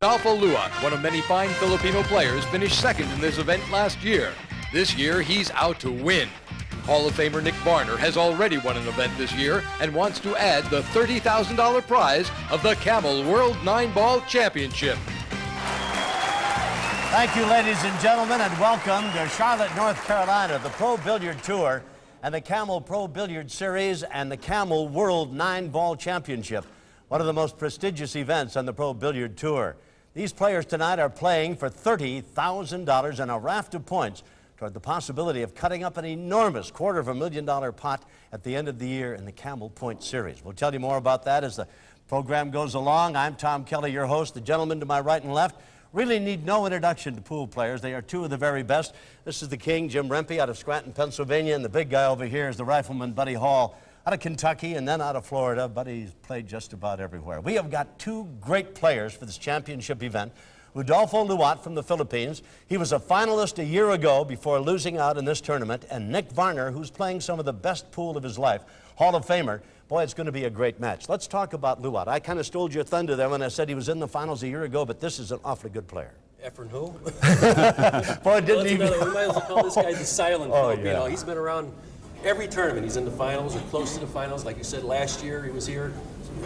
Rodolfo Luat, one of many fine Filipino players, finished second in this event last year. This year, he's out to win. Hall of Famer Nick Varner has already won an event this year and wants to add the $30,000 prize of the Camel World 9-Ball Championship. Thank you, ladies and gentlemen, and welcome to Charlotte, North Carolina, the Pro Billiard Tour and the Camel Pro Billiard Series and the Camel World 9-Ball Championship, one of the most prestigious events on the Pro Billiard Tour. These players tonight are playing for $30,000 and a raft of points toward the possibility of cutting up an enormous $250,000 pot at the end of the year in the Camel Point Series. We'll tell you more about that as the program goes along. I'm Tom Kelly, your host. The gentlemen to my right and left really need no introduction to pool players. They are two of the very best. This is the king, Jim Rempe, out of Scranton, Pennsylvania, and the big guy over here is the rifleman, Buddy Hall, out of Kentucky and then out of Florida. Buddy's played just about everywhere. We have got two great players for this championship event. Rodolfo Luat from the Philippines. He was a finalist a year ago before losing out in this tournament. And Nick Varner, who's playing some of the best pool of his life, Hall of Famer. Boy, it's going to be a great match. Let's talk about Luat. I kind of stole your thunder there when I said he was in the finals a year ago, but this is an awfully good player. Efren who? Boy, didn't he? We might as well call this guy the silent Filipino. Yeah. He's been around every tournament. He's in the finals or close to the finals. Like you said, last year he was here,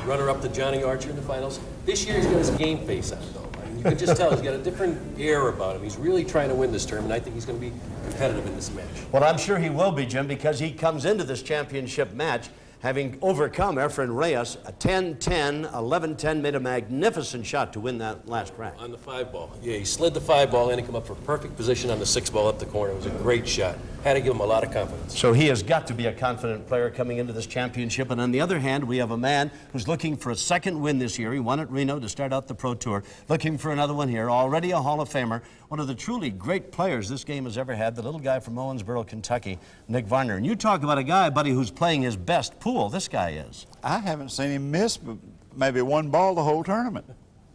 runner-up to Johnny Archer in the finals. This year he's got his game face on, though. I mean, you can just tell he's got a different air about him. He's really trying to win this tournament. I think he's going to be competitive in this match. Well, I'm sure he will be, Jim, because he comes into this championship match having overcome Efren Reyes, a 10-10, 11-10, made a magnificent shot to win that last round. On the 5-ball. Yeah, he slid the 5-ball in and come up for perfect position on the 6-ball up the corner. It was a great shot. Had to give him a lot of confidence. So he has got to be a confident player coming into this championship. And on the other hand, we have a man who's looking for a second win this year. He won at Reno to start out the Pro Tour. Looking for another one here. Already a Hall of Famer. One of the truly great players this game has ever had. The little guy from Owensboro, Kentucky, Nick Varner. And you talk about a guy, buddy, who's playing his best pool. This guy is. I haven't seen him miss maybe one ball the whole tournament.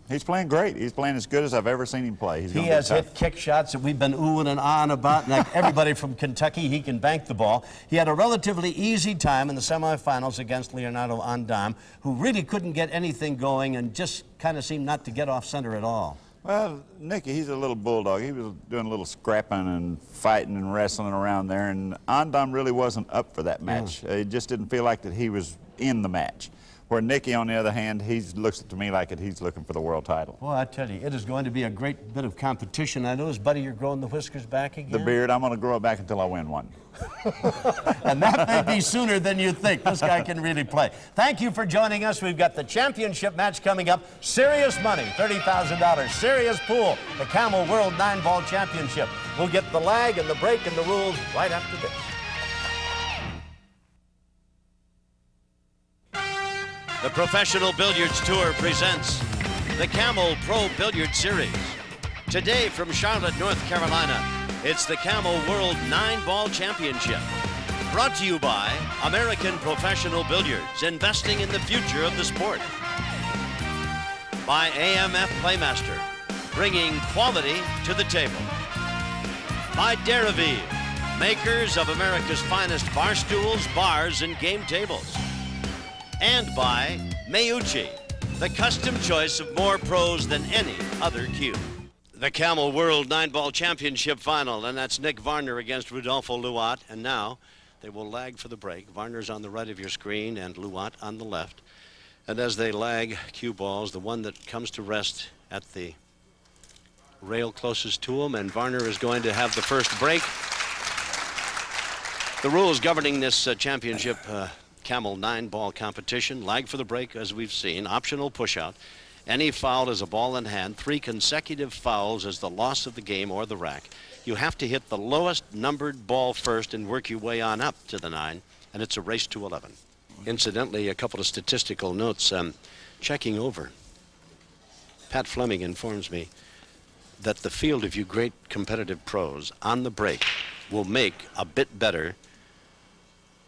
He's playing great. He's playing as good as I've ever seen him play. He has hit kick shots that we've been oohing and ahhing about. Like everybody from Kentucky, he can bank the ball. He had a relatively easy time in the semifinals against Leonardo Andam, who really couldn't get anything going and just kind of seemed not to get off center at all. Well, Nicky, he's a little bulldog. He was doing a little scrapping and fighting and wrestling around there, and Andam really wasn't up for that match. He just didn't feel like that he was in the match. Where Nicky, on the other hand, he looks to me like he's looking for the world title. Well, I tell you, it is going to be a great bit of competition. I notice, buddy, you're growing the whiskers back again. The beard, I'm going to grow it back until I win one. And that may be sooner than you think. This guy can really play. Thank you for joining us. We've got the championship match coming up. Serious money, $30,000. Serious pool, the Camel World 9-Ball Championship. We'll get the lag and the break and the rules right after this. The Professional Billiards Tour presents the Camel Pro Billiard Series. Today from Charlotte, North Carolina, it's the Camel World 9-Ball Championship. Brought to you by American Professional Billiards, investing in the future of the sport. By AMF Playmaster, bringing quality to the table. By Derivive, makers of America's finest bar stools, bars, and game tables. And by Meucci, the custom choice of more pros than any other cue. The Camel World 9-Ball Championship Final, and that's Nick Varner against Rodolfo Luat. And now they will lag for the break. Varner's on the right of your screen and Luat on the left. And as they lag cue balls, the one that comes to rest at the rail closest to him, and Varner is going to have the first break. The rules governing this championship Camel 9-ball competition: lag for the break, as we've seen, optional push-out. Any foul is a ball in hand. 3 consecutive fouls is the loss of the game or the rack. You have to hit the lowest numbered ball first and work your way on up to the 9, and it's a race to 11. Incidentally, a couple of statistical notes. Checking over, Pat Fleming informs me that the field of you great competitive pros on the break will make a bit better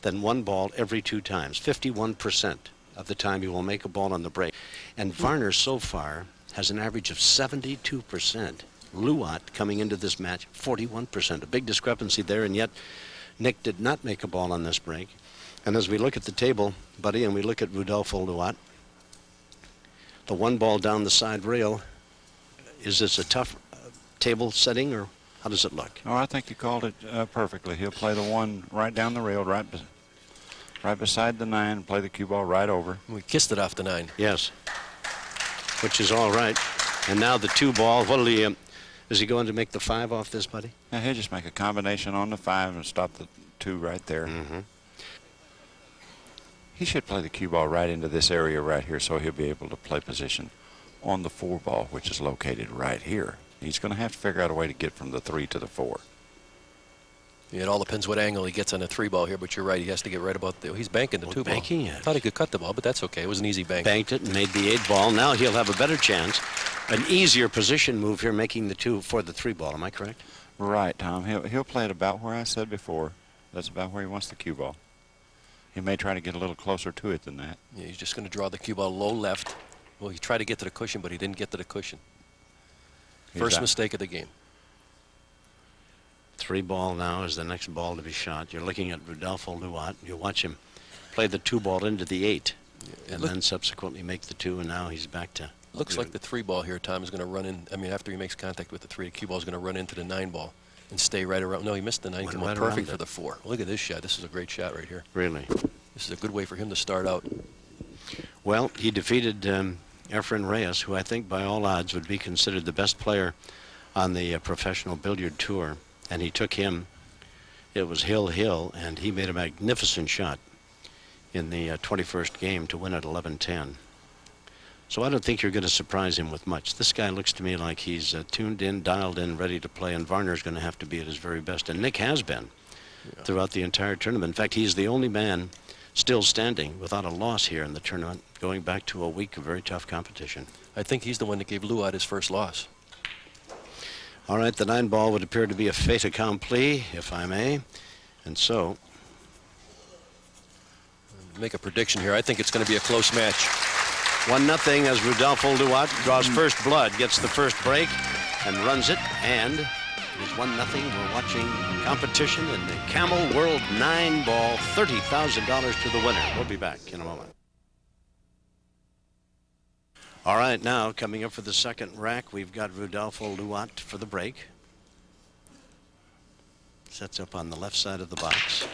than one ball every 2 times. 51% of the time you will make a ball on the break. And Varner so far has an average of 72%. Luat coming into this match, 41%. A big discrepancy there, and yet Nick did not make a ball on this break. And as we look at the table, buddy, and we look at Rodolfo Luat, the one ball down the side rail Is this a tough table setting, or how does it look? Oh, I think you called it perfectly. He'll play the one right down the rail, right beside the 9, play the cue ball right over. We kissed it off the 9. Yes, which is all right. And now the 2 ball. What'll he? Is he going to make the 5 off this, buddy? Now he'll just make a combination on the 5 and stop the 2 right there. Mm-hmm. He should play the cue ball right into this area right here, so he'll be able to play position on the 4 ball, which is located right here. He's going to have to figure out a way to get from the 3 to the 4. Yeah, it all depends what angle he gets on the 3 ball here, but you're right. He has to get right about the. He's banking the 2 ball. Banking it. Thought he could cut the ball, but that's okay. It was an easy bank. Banked it and made the 8 ball. Now he'll have a better chance, an easier position move here, making the 2 for the 3 ball. Am I correct? Right, Tom. He'll play it about where I said before. That's about where he wants the cue ball. He may try to get a little closer to it than that. Yeah, he's just going to draw the cue ball low left. Well, he tried to get to the cushion, but he didn't get to the cushion. First mistake of the game. 3 ball now is the next ball to be shot. You're looking at Rodolfo Luat. You watch him play the 2 ball into the 8, and then subsequently make the 2, and now he's back to. Looks like the 3 ball here, Tom, is going to run in. I mean, after he makes contact with the 3, the cue ball is going to run into the 9 ball and stay right around. No, he missed the 9. Went Come right on, perfect around for the 4. Look at this shot. This is a great shot right here. Really? This is a good way for him to start out. Well, he defeated Efren Reyes, who I think by all odds would be considered the best player on the professional billiard tour, and he took him. It was hill, and he made a magnificent shot in the 21st game to win at 11-10. So I don't think you're going to surprise him with much. This guy looks to me like he's tuned in, dialed in, ready to play, and Varner's going to have to be at his very best. And Nick has been throughout the entire tournament. In fact, he's the only man still standing without a loss here in the tournament, going back to a week of very tough competition. I think he's the one that gave Luat his first loss. All right, the 9 ball would appear to be a fait accompli, if I may. And so, Make a prediction here. I think it's going to be a close match. 1-0 as Rodolfo Luat draws first blood, gets the first break, and runs it. And it is 1-0. We're watching competition in the Camel World 9 ball, $30,000 to the winner. We'll be back in a moment. All right, now coming up for the second rack, we've got Rodolfo Luat for the break. Sets up on the left side of the box.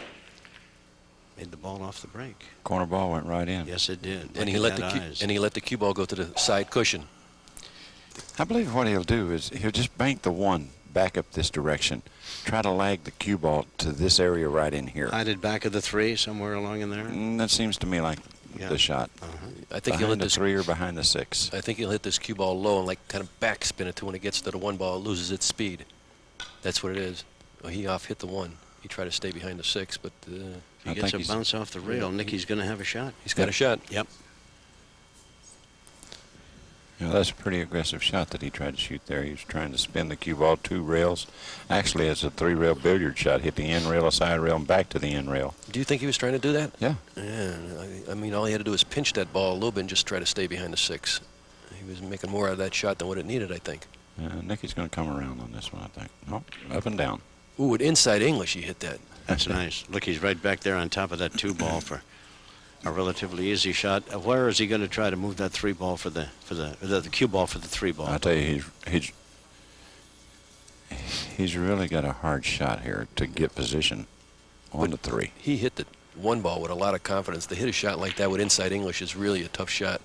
Made the ball off the break. Corner ball went right in. Yes, it did. And he let the cue ball go to the side cushion. I believe what he'll do is he'll just bank the 1 back up this direction. Try to lag the cue ball to this area right in here. Hide it back of the 3 somewhere along in there. That seems to me like the shot. I think he'll hit Behind the this 3 or behind the 6. I think he'll hit this cue ball low and like kind of backspin it to when it gets to the 1 ball, it loses its speed. That's what it is. Well, he hit the 1. He tried to stay behind the 6, but If he gets a bounce off the rail, Nicky's going to have a shot. he's got a shot. Yep. You know, that's a pretty aggressive shot that he tried to shoot there. He was trying to spin the cue ball 2 rails. Actually, it's a 3-rail billiard shot. Hit the end rail, a side rail, and back to the end rail. Do you think he was trying to do that? Yeah. Yeah. I mean, all he had to do was pinch that ball a little bit and just try to stay behind the 6. He was making more out of that shot than what it needed, I think. Nicky's going to come around on this one, I think. Nope, up and down. Ooh, with inside English, he hit that. That's nice. Look, he's right back there on top of that 2 ball for a relatively easy shot. Where is he going to try to move that 3 ball for the cue ball for the 3 ball? I tell you, he's really got a hard shot here to get position on the 3. He hit the 1 ball with a lot of confidence. To hit a shot like that with inside English is really a tough shot.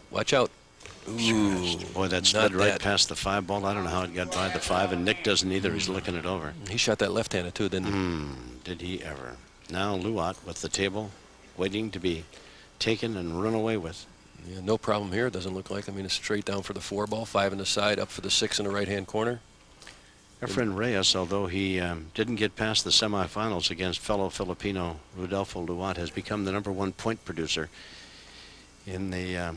Watch out. Ooh, boy, that slid right past the 5 ball. I don't know how it got by the 5, and Nick doesn't either. He's looking it over. He shot that left-handed too, didn't he? Did he ever? Now Luat with the table, waiting to be taken and run away with. Yeah, no problem here. It doesn't look like. I mean, it's straight down for the 4 ball, 5 in the side, up for the 6 in the right-hand corner. Efren Reyes, although he didn't get past the semifinals against fellow Filipino Rodolfo Luat, has become the #1 point producer in the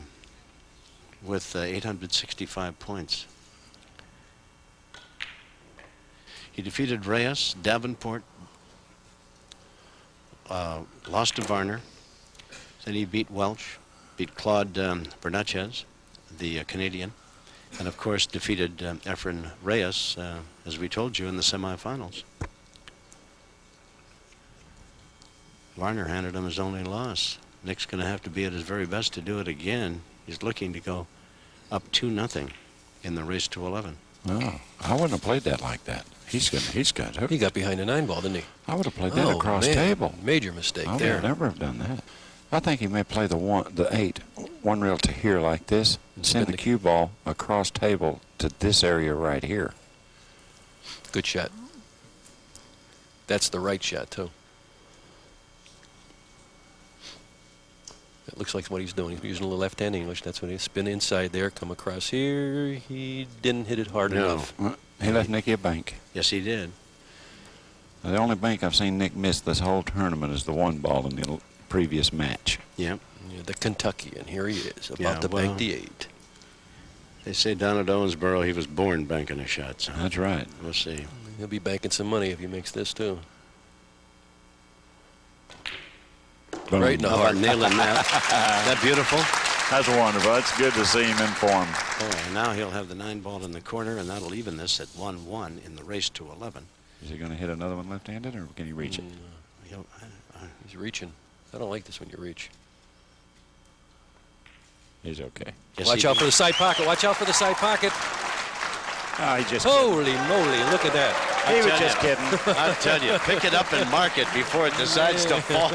with 865 points. He defeated Reyes, Davenport, lost to Varner. Then he beat Welch, beat Claude Bernatchez, the Canadian, and of course defeated Efren Reyes, as we told you, in the semifinals. Varner handed him his only loss. Nick's going to have to be at his very best to do it again. He's looking to go up 2-0. in the race to 11. Oh, I wouldn't have played that like that. He's got hooked. He got behind the 9 ball, didn't he? I would have played that Oh, across man. table. Major mistake I there. would never have done that. I think he may play the 8, one reel to here like this, and send the cue ball across table to this area right here. Good shot. That's the right shot, too. It looks like what he's doing. He's using a little left-hand English. That's what he's spin inside there, come across here. He didn't hit it hard enough. He left Nicky a bank. Yes, he did. Now, the only bank I've seen Nick miss this whole tournament is the 1 ball in the previous match. Yep. Yeah, the Kentucky, and here he is, about to bank the 8. They say down at Owensboro he was born banking a shot. So That's right. we'll see. He'll be banking some money if he makes this, too. Boom. Right in the How heart. about nailing that? That beautiful? That's wonderful. It's good to see him in form. Oh, now he'll have the 9 ball in the corner, and that'll even this at 1-1 in the race to 11. Is he going to hit another one left-handed, or can he reach it? He's reaching. I don't like this when you reach. He's okay. Yes, Watch he out did. for the side pocket. Watch out for the side pocket. Oh, he just Holy moly, look at that. He was tell just ya. kidding. I tell you, pick it up and mark it before it decides to fall.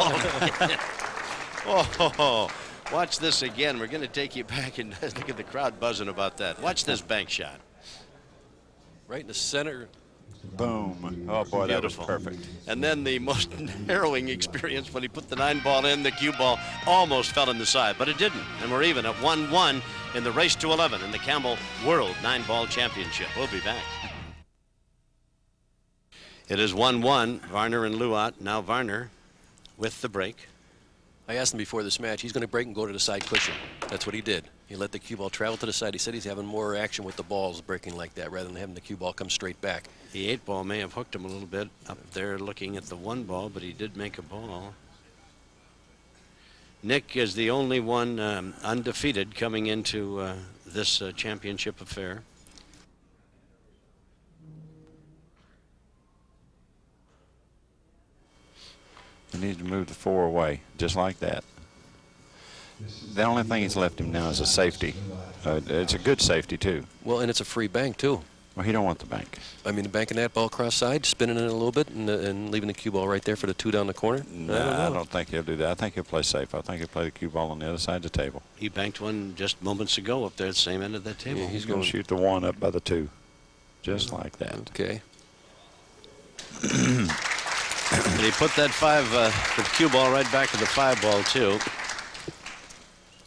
Oh, watch this again. We're going to take you back and look at the crowd buzzing about that. Watch this bank shot. Right in the center. Boom. Oh, boy, that was Beautiful. perfect. And then the most harrowing experience when he put the 9 ball in, the cue ball almost fell in the side, but it didn't. And we're even at 1-1 in the race to 11 in the Campbell World 9-Ball Championship. We'll be back. It is 1-1, Varner and Luat. Now Varner with the break. I asked him before this match, he's going to break and go to the side cushion. That's what he did. He let the cue ball travel to the side. He said he's having more action with the balls breaking like that rather than having the cue ball come straight back. The 8 ball may have hooked him a little bit up there looking at the 1 ball, but he did make a ball. Nick is the only one undefeated coming into this championship affair. He needs to move the 4 away, just like that. The only thing he's left him now is a safety. It's a good safety, too. Well, and it's a free bank, too. Well, he don't want the bank. I mean, banking that ball cross side, spinning it a little bit, and leaving the cue ball right there for the 2 down the corner. I don't think he'll do that. I think he'll play safe. I think he'll play the cue ball on the other side of the table. He banked one just moments ago up there at the same end of that table. Yeah, He's going to shoot the 1 up by the 2, just like that. Okay. And he put that 5, the cue ball right back to the 5 ball, too.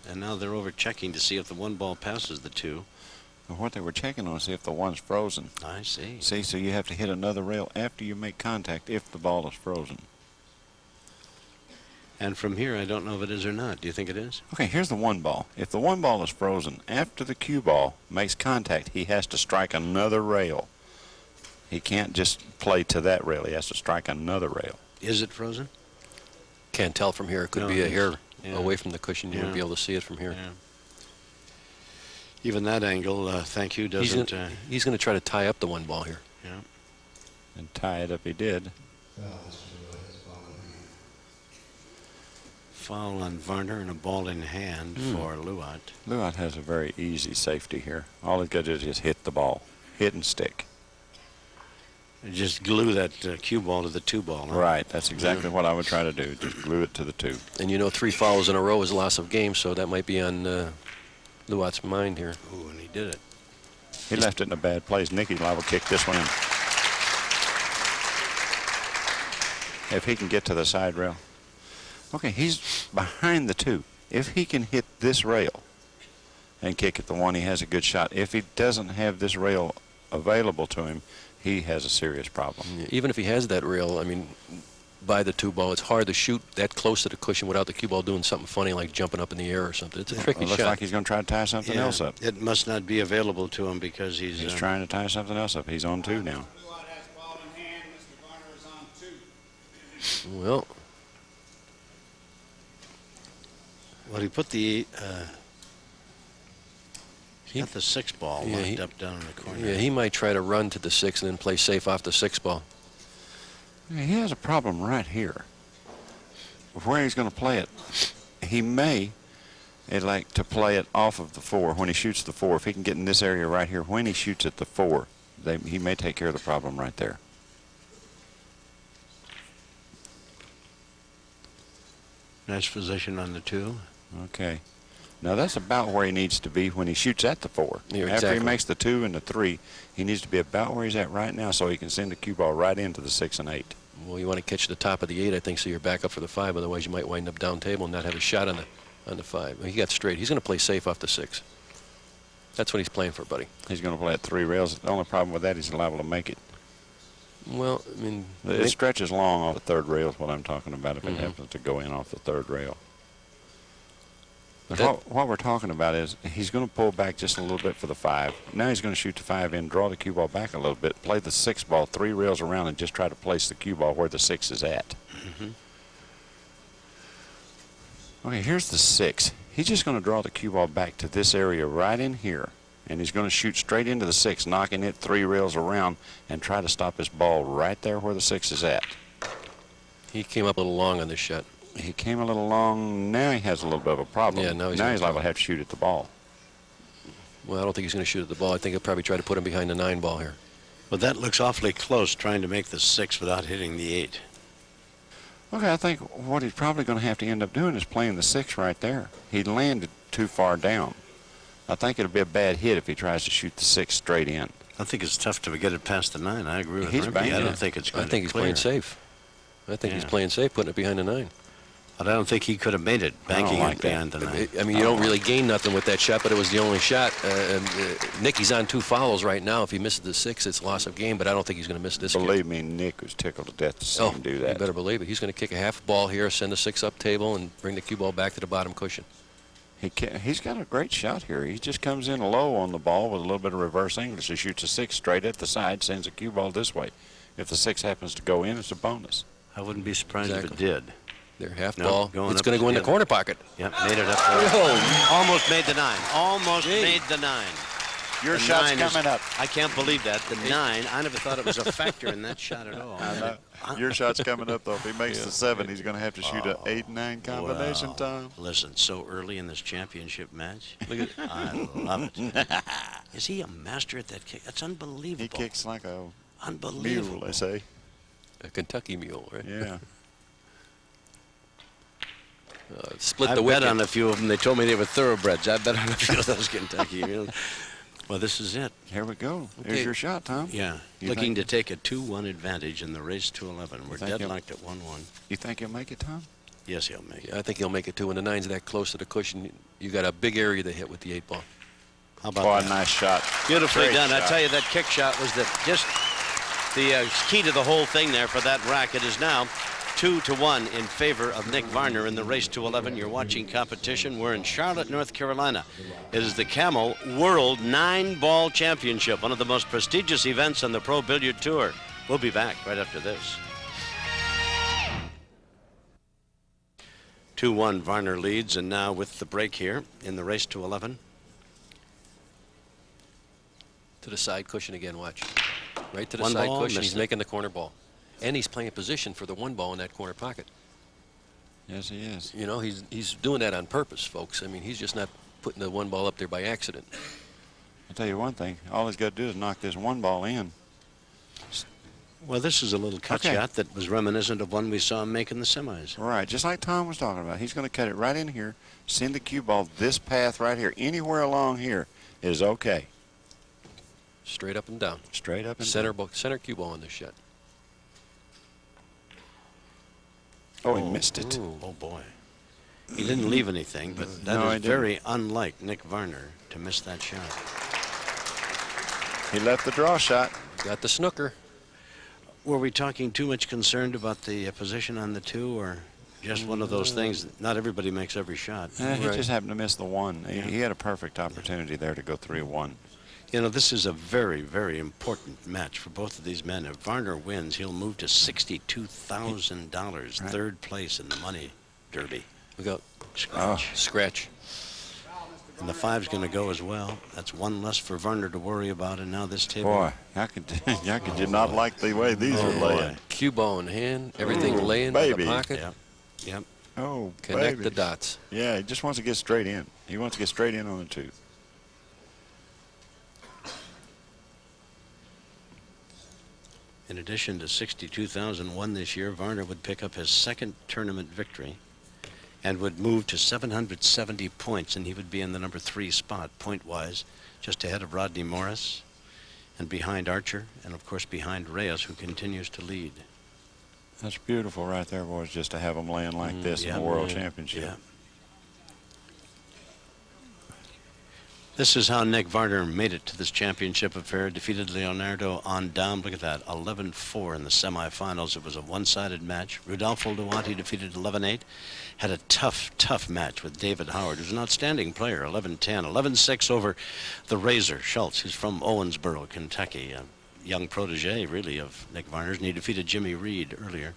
And now they're over checking to see if the 1 ball passes the 2. Well, what they were checking on is if the 1's frozen. I see. See, so you have to hit another rail after you make contact if the ball is frozen. And from here, I don't know if it is or not. Do you think it is? Okay, here's the 1 ball. If the 1 ball is frozen, after the cue ball makes contact, he has to strike another rail. He can't just play to that rail. He has to strike another rail. Is it frozen? Can't tell from here. It could No, be a it's- hair yeah. away from the cushion. You Yeah. won't be able to see it from here. Yeah. Even that angle, thank you, doesn't. He's going to try to tie up the 1 ball here. Yeah. And tie it up he did. Foul on Varner and a ball in hand for Luat. Luat has a very easy safety here. All he's got to do is just hit the ball. Hit and stick. Just glue that cue ball to the 2 ball. Huh? Right, that's exactly what I would try to do. Just glue it to the 2. And you know 3 fouls in a row is loss of game, so that might be on Luat's mind here. Ooh, and he did it. He left it in a bad place. Nicky's liable to kick this one in. If he can get to the side rail. Okay, he's behind the 2. If he can hit this rail and kick at the 1, he has a good shot. If he doesn't have this rail available to him, he has a serious problem. Yeah, even if he has that rail, I mean, by the 2 ball, it's hard to shoot that close to the cushion without the cue ball doing something funny like jumping up in the air or something. It's a tricky It looks shot. like he's going to try to tie something else up. It must not be available to him because He's trying to tie something else up. He's on 2 now. Luat has ball in hand. Mr. Varner is on 2. Well, Well, he put the got the 6 ball Yeah, locked up down in the corner. yeah, he might try to run to the 6 and then play safe off the 6 ball. He has a problem right here. Where he's going to play it. He may, It'd like to play it off of the 4 when he shoots the 4. If he can get in this area right here when he shoots at the 4, he may take care of the problem right there. Nice position on the 2. Okay. Now that's about where he needs to be when he shoots at the 4. Yeah, After exactly. he makes the 2 and the 3, he needs to be about where he's at right now so he can send the cue ball right into the 6 and 8. Well, you want to catch the top of the 8, I think, so you're back up for the 5. Otherwise, you might wind up down table and not have a shot on the 5. Well, he got straight. He's going to play safe off the 6. That's what he's playing for, buddy. He's going to play at 3 rails. The only problem with that is he's liable to make it. Well, I mean, It stretches long off the 3rd rail is what I'm talking about if it happens to go in off the 3rd rail. But what we're talking about is he's going to pull back just a little bit for the 5. Now he's going to shoot the 5 in, draw the cue ball back a little bit, play the 6 ball 3 rails around, and just try to place the cue ball where the 6 is at. Okay, here's the 6. He's just going to draw the cue ball back to this area right in here, and he's going to shoot straight into the 6, knocking it 3 rails around, and try to stop his ball right there where the 6 is at. he came up a little long on this shot. He came a little long. Now he has a little bit of a problem. Yeah, now he's liable to have to shoot at the ball. Well, I don't think he's going to shoot at the ball. I think he'll probably try to put him behind the 9 ball here. Well, that looks awfully close, trying to make the 6 without hitting the 8. Okay, I think what he's probably going to have to end up doing is playing the 6 right there. He landed too far down. I think it'll be a bad hit if he tries to shoot the 6 straight in. I think it's tough to get it past the 9. I agree with He's Rimpey. banging I don't it. think it's going I think to he's clear. playing safe. I think he's Yeah. playing safe, putting it behind the 9. But I don't think he could have made it, banking like it that. behind the 9. I mean, you don't really gain nothing with that shot, but it was the only shot. Nicky's on 2 fouls right now. If he misses the 6, it's loss of game, but I don't think he's going to miss this game. Believe me, Nick was tickled to death to see him do You that. better believe it. He's going to kick a half ball here, send the 6 up table, and bring the cue ball back to the bottom cushion. He's got a great shot here. He just comes in low on the ball with a little bit of reverse English. He shoots a 6 straight at the side, sends a cue ball this way. If the 6 happens to go in, it's a bonus. I wouldn't be surprised if Exactly. it did. There, half No, ball. going It's up going to go in the together. corner pocket. Yep, made it up there. Almost made the 9. Almost made the 9. Your The shot's 9 is- coming up. I can't believe that. The 9, I never thought it was a factor in that shot at all. Your shot's coming up, though. If he makes the 7, he's going to have to shoot an 8-9 combination, Wow. Tom. Listen, so early in this championship match. Look at I love it. Is he a master at that kick? That's unbelievable. He kicks like a Unbelievable. mule, they say. A Kentucky mule, right? Yeah. Split I the bet wicket. on a few of them. They told me they were thoroughbreds. I bet on a few of those Kentucky mules. Well, this is it. Here we go. Okay. Here's your shot, Tom. Yeah. You Looking think- to take a 2-1 advantage in the race to 11. We're think he'll- deadlocked at 1-1. You think he'll make it, Tom? Yes, he'll make it. I think he'll make it 2. When the 9's that close to the cushion, you got a big area to hit with the 8 ball. How about Oh, a that? nice shot. Beautifully Great done. I shot. tell you, that kick shot was just the key to the whole thing there for that rack. It is now 2-1 in favor of Nick Varner in the race to 11. You're watching competition. We're in Charlotte, North Carolina. It is the Camel World 9-Ball Championship, one of the most prestigious events on the Pro Billiard Tour. We'll be back right after this. 2-1, Varner leads, and now with the break here in the race to 11. To the side cushion again, watch. Right to the One side ball, cushion. missed He's it. making the corner ball. And he's playing position for the 1 ball in that corner pocket. Yes, he is. You know, he's doing that on purpose, folks. I mean, he's just not putting the 1 ball up there by accident. I'll tell you one thing. All he's got to do is knock this 1 ball in. Well, this is a little cut Okay. shot that was reminiscent of one we saw him make in the semis. Right, just like Tom was talking about. He's going to cut it right in here, send the cue ball this path right here. Anywhere along here is okay. Straight up and down. Straight up and Center down. center cue ball in this shot. Oh, he missed it. Ooh. Oh, boy. He didn't leave anything, but that No, he is didn't. very unlike Nick Varner to miss that shot. He left the draw shot. Got the snooker. Were we talking too much concerned about the position on the 2, or just one of those things? Not everybody makes every shot. He Right. just happened to miss the 1. Yeah. He had a perfect opportunity there to go 3-1. You know, this is a very, very important match for both of these men. If Varner wins, he'll move to $62,000, Right. 3rd place in the money derby. We got Scratch. scratch. And the 5's going to go as well. That's 1 less for Varner to worry about. And now this table. Boy, how could you not like the way these are laying? Cue ball in hand. Everything laying in baby. the pocket. Yep. Yep. Oh, Connect baby. the dots. Yeah, he just wants to get straight in. He wants to get straight in on the 2. In addition to 62,000 won this year, Varner would pick up his second tournament victory and would move to 770 points, and he would be in the number 3 spot point-wise, just ahead of Rodney Morris and behind Archer, and of course behind Reyes, who continues to lead. That's beautiful right there, boys, just to have them laying like this in the World Championship. Yeah. This is how Nick Varner made it to this championship affair. Defeated Leonardo Andam. Look at that, 11-4 in the semifinals. It was a one-sided match. Rodolfo Luat, he defeated 11-8. Had a tough match with David Howard, who's an outstanding player, 11-10. 11-6 over the Razor, Schultz, who's from Owensboro, Kentucky. A young protege, really, of Nick Varner's, and he defeated Jimmy Reed earlier.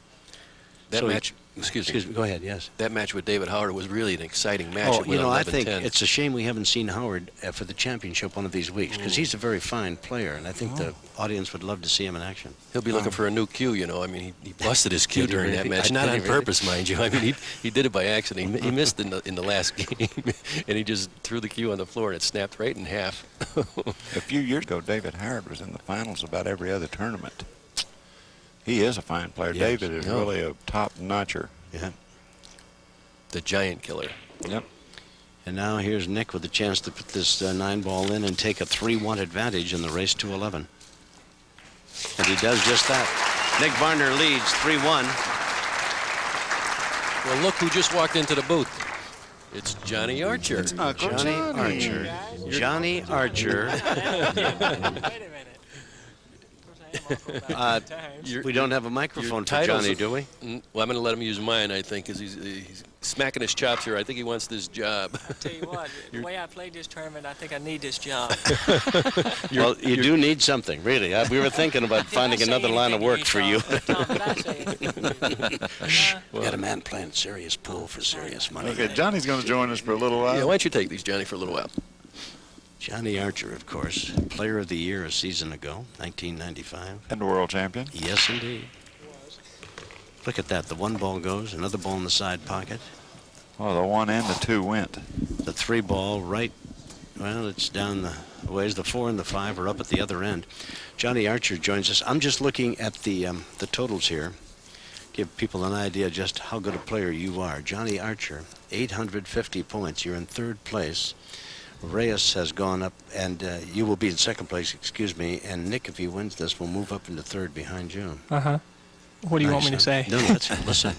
That So match, excuse me, go ahead, yes. that match with David Howard was really an exciting match. Oh, It you went know, I think 11-10. it's a shame we haven't seen Howard for the championship one of these weeks, because he's a very fine player, and I think the audience would love to see him in action. He'll be looking for a new cue, you know. I mean, he busted his cue Did he during that really? match, Did not he on really? purpose, mind you. I mean, he did it by accident. He missed in the last game, and he just threw the cue on the floor, and it snapped right in half. A few years ago, David Howard was in the finals about every other tournament. He is a fine player. Yes. David is No. really a top-notcher. Yeah. The giant killer. Yep. And now here's Nick with a chance to put this 9-ball in and take a 3-1 advantage in the race to 11. And he does just that. Nick Varner leads 3-1. Well, look who just walked into the booth. It's Johnny Archer. Johnny Archer. Johnny Archer. We don't have a microphone for titles Johnny, of- do we? Well, I'm going to let him use mine, I think, because he's smacking his chops here. I think he wants this job. I'll tell you what, the way I played this tournament, I think I need this job. Well, you do need something, really. We were thinking about finding Did I say another line of anything work for you. Tom, did I say anything? Shh. Got a man playing serious pool for serious money. Okay, Johnny's going to join us for a little while. Yeah, why don't you take these, Johnny, for a little while? Johnny Archer, of course, Player of the Year a season ago, 1995. And the world champion. Yes, indeed. Look at that. The 1 ball goes, another ball in the side pocket. Oh, the 1 and the 2 went. The 3 ball right, well, it's down the ways. The 4 and the 5 are up at the other end. Johnny Archer joins us. I'm just looking at the totals here. Give people an idea just how good a player you are. Johnny Archer, 850 points. You're in 3rd place. Reyes has gone up, and you will be in 2nd place, excuse me. And Nick, if he wins this, will move up into 3rd behind you. Uh-huh. What do you want me to Nice, say? huh? No, listen.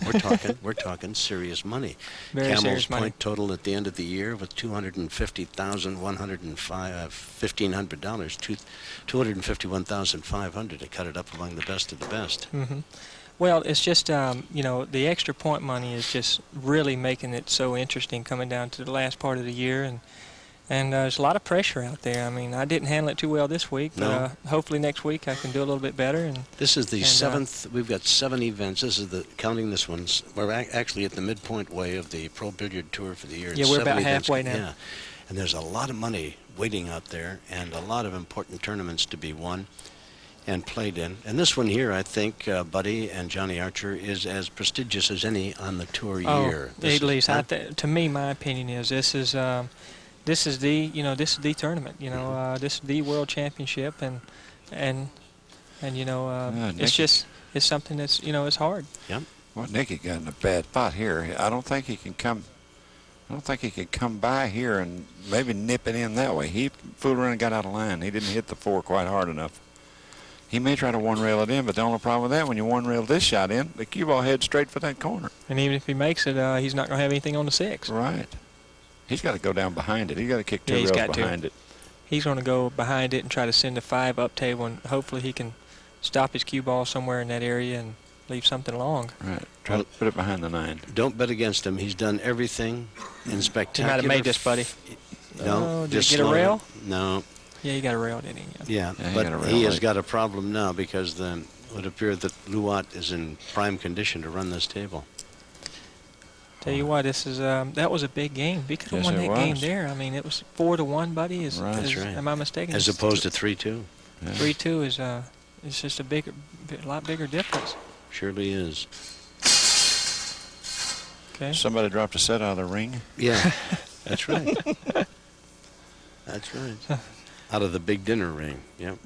We're talking serious money. Very Camel's serious money. point total at the end of the year with $250,105, $251,500 to cut it up among the best of the best. Mm-hmm. Well, it's just, you know, the extra point money is just really making it so interesting coming down to the last part of the year. And there's a lot of pressure out there. I mean, I didn't handle it too well this week, but No. hopefully next week I can do a little bit better. And This is the And, 7th. We've got 7 events. This is counting this one. We're actually at the midpoint way of the Pro Billiard Tour for the year. Yeah, we're 7 about events. halfway now. Yeah, and there's a lot of money waiting out there, and a lot of important tournaments to be won and played in. And this one here, I think, Buddy and Johnny Archer, is as prestigious as any on the tour year. This at least is- to me, my opinion is this is the tournament. You know, this is the World Championship, and you know, Nick- it's something that's, you know, it's hard. Well, Nicky got in a bad spot here. I don't think he can come by here and maybe nip it in that way. He fooled around and got out of line. He didn't hit the 4 quite hard enough. He may try to 1-rail it in, but the only problem with that, when you 1-rail this shot in, the cue ball heads straight for that corner. And even if he makes it, he's not going to have anything on the 6. Right. He's got to go down behind it. He's got to kick 2 Yeah, he's rails got to. behind it. He's going to go behind it and try to send a 5 up table, and hopefully he can stop his cue ball somewhere in that area and leave something long. Right. Try to put it behind the 9. Don't bet against him. He's done everything in spectacular. He might have made this, buddy. No, Did just he get a slow rail? down. No. Yeah, he got a rail, didn't he? Yeah, Yeah, he but got a rail he has late. got a problem now because it would appear that Luat is in prime condition to run this table. Tell you what, this is that was a big game. We could have Yes, won it that game was. there. I mean, it was 4-1, buddy. Right. That's right. Am I mistaken? As opposed to 3-2. 3-2 is it's just a lot bigger difference. Surely is. Okay. Somebody dropped a set out of the ring. Yeah. That's right. That's right. Out of the big dinner ring. Yep.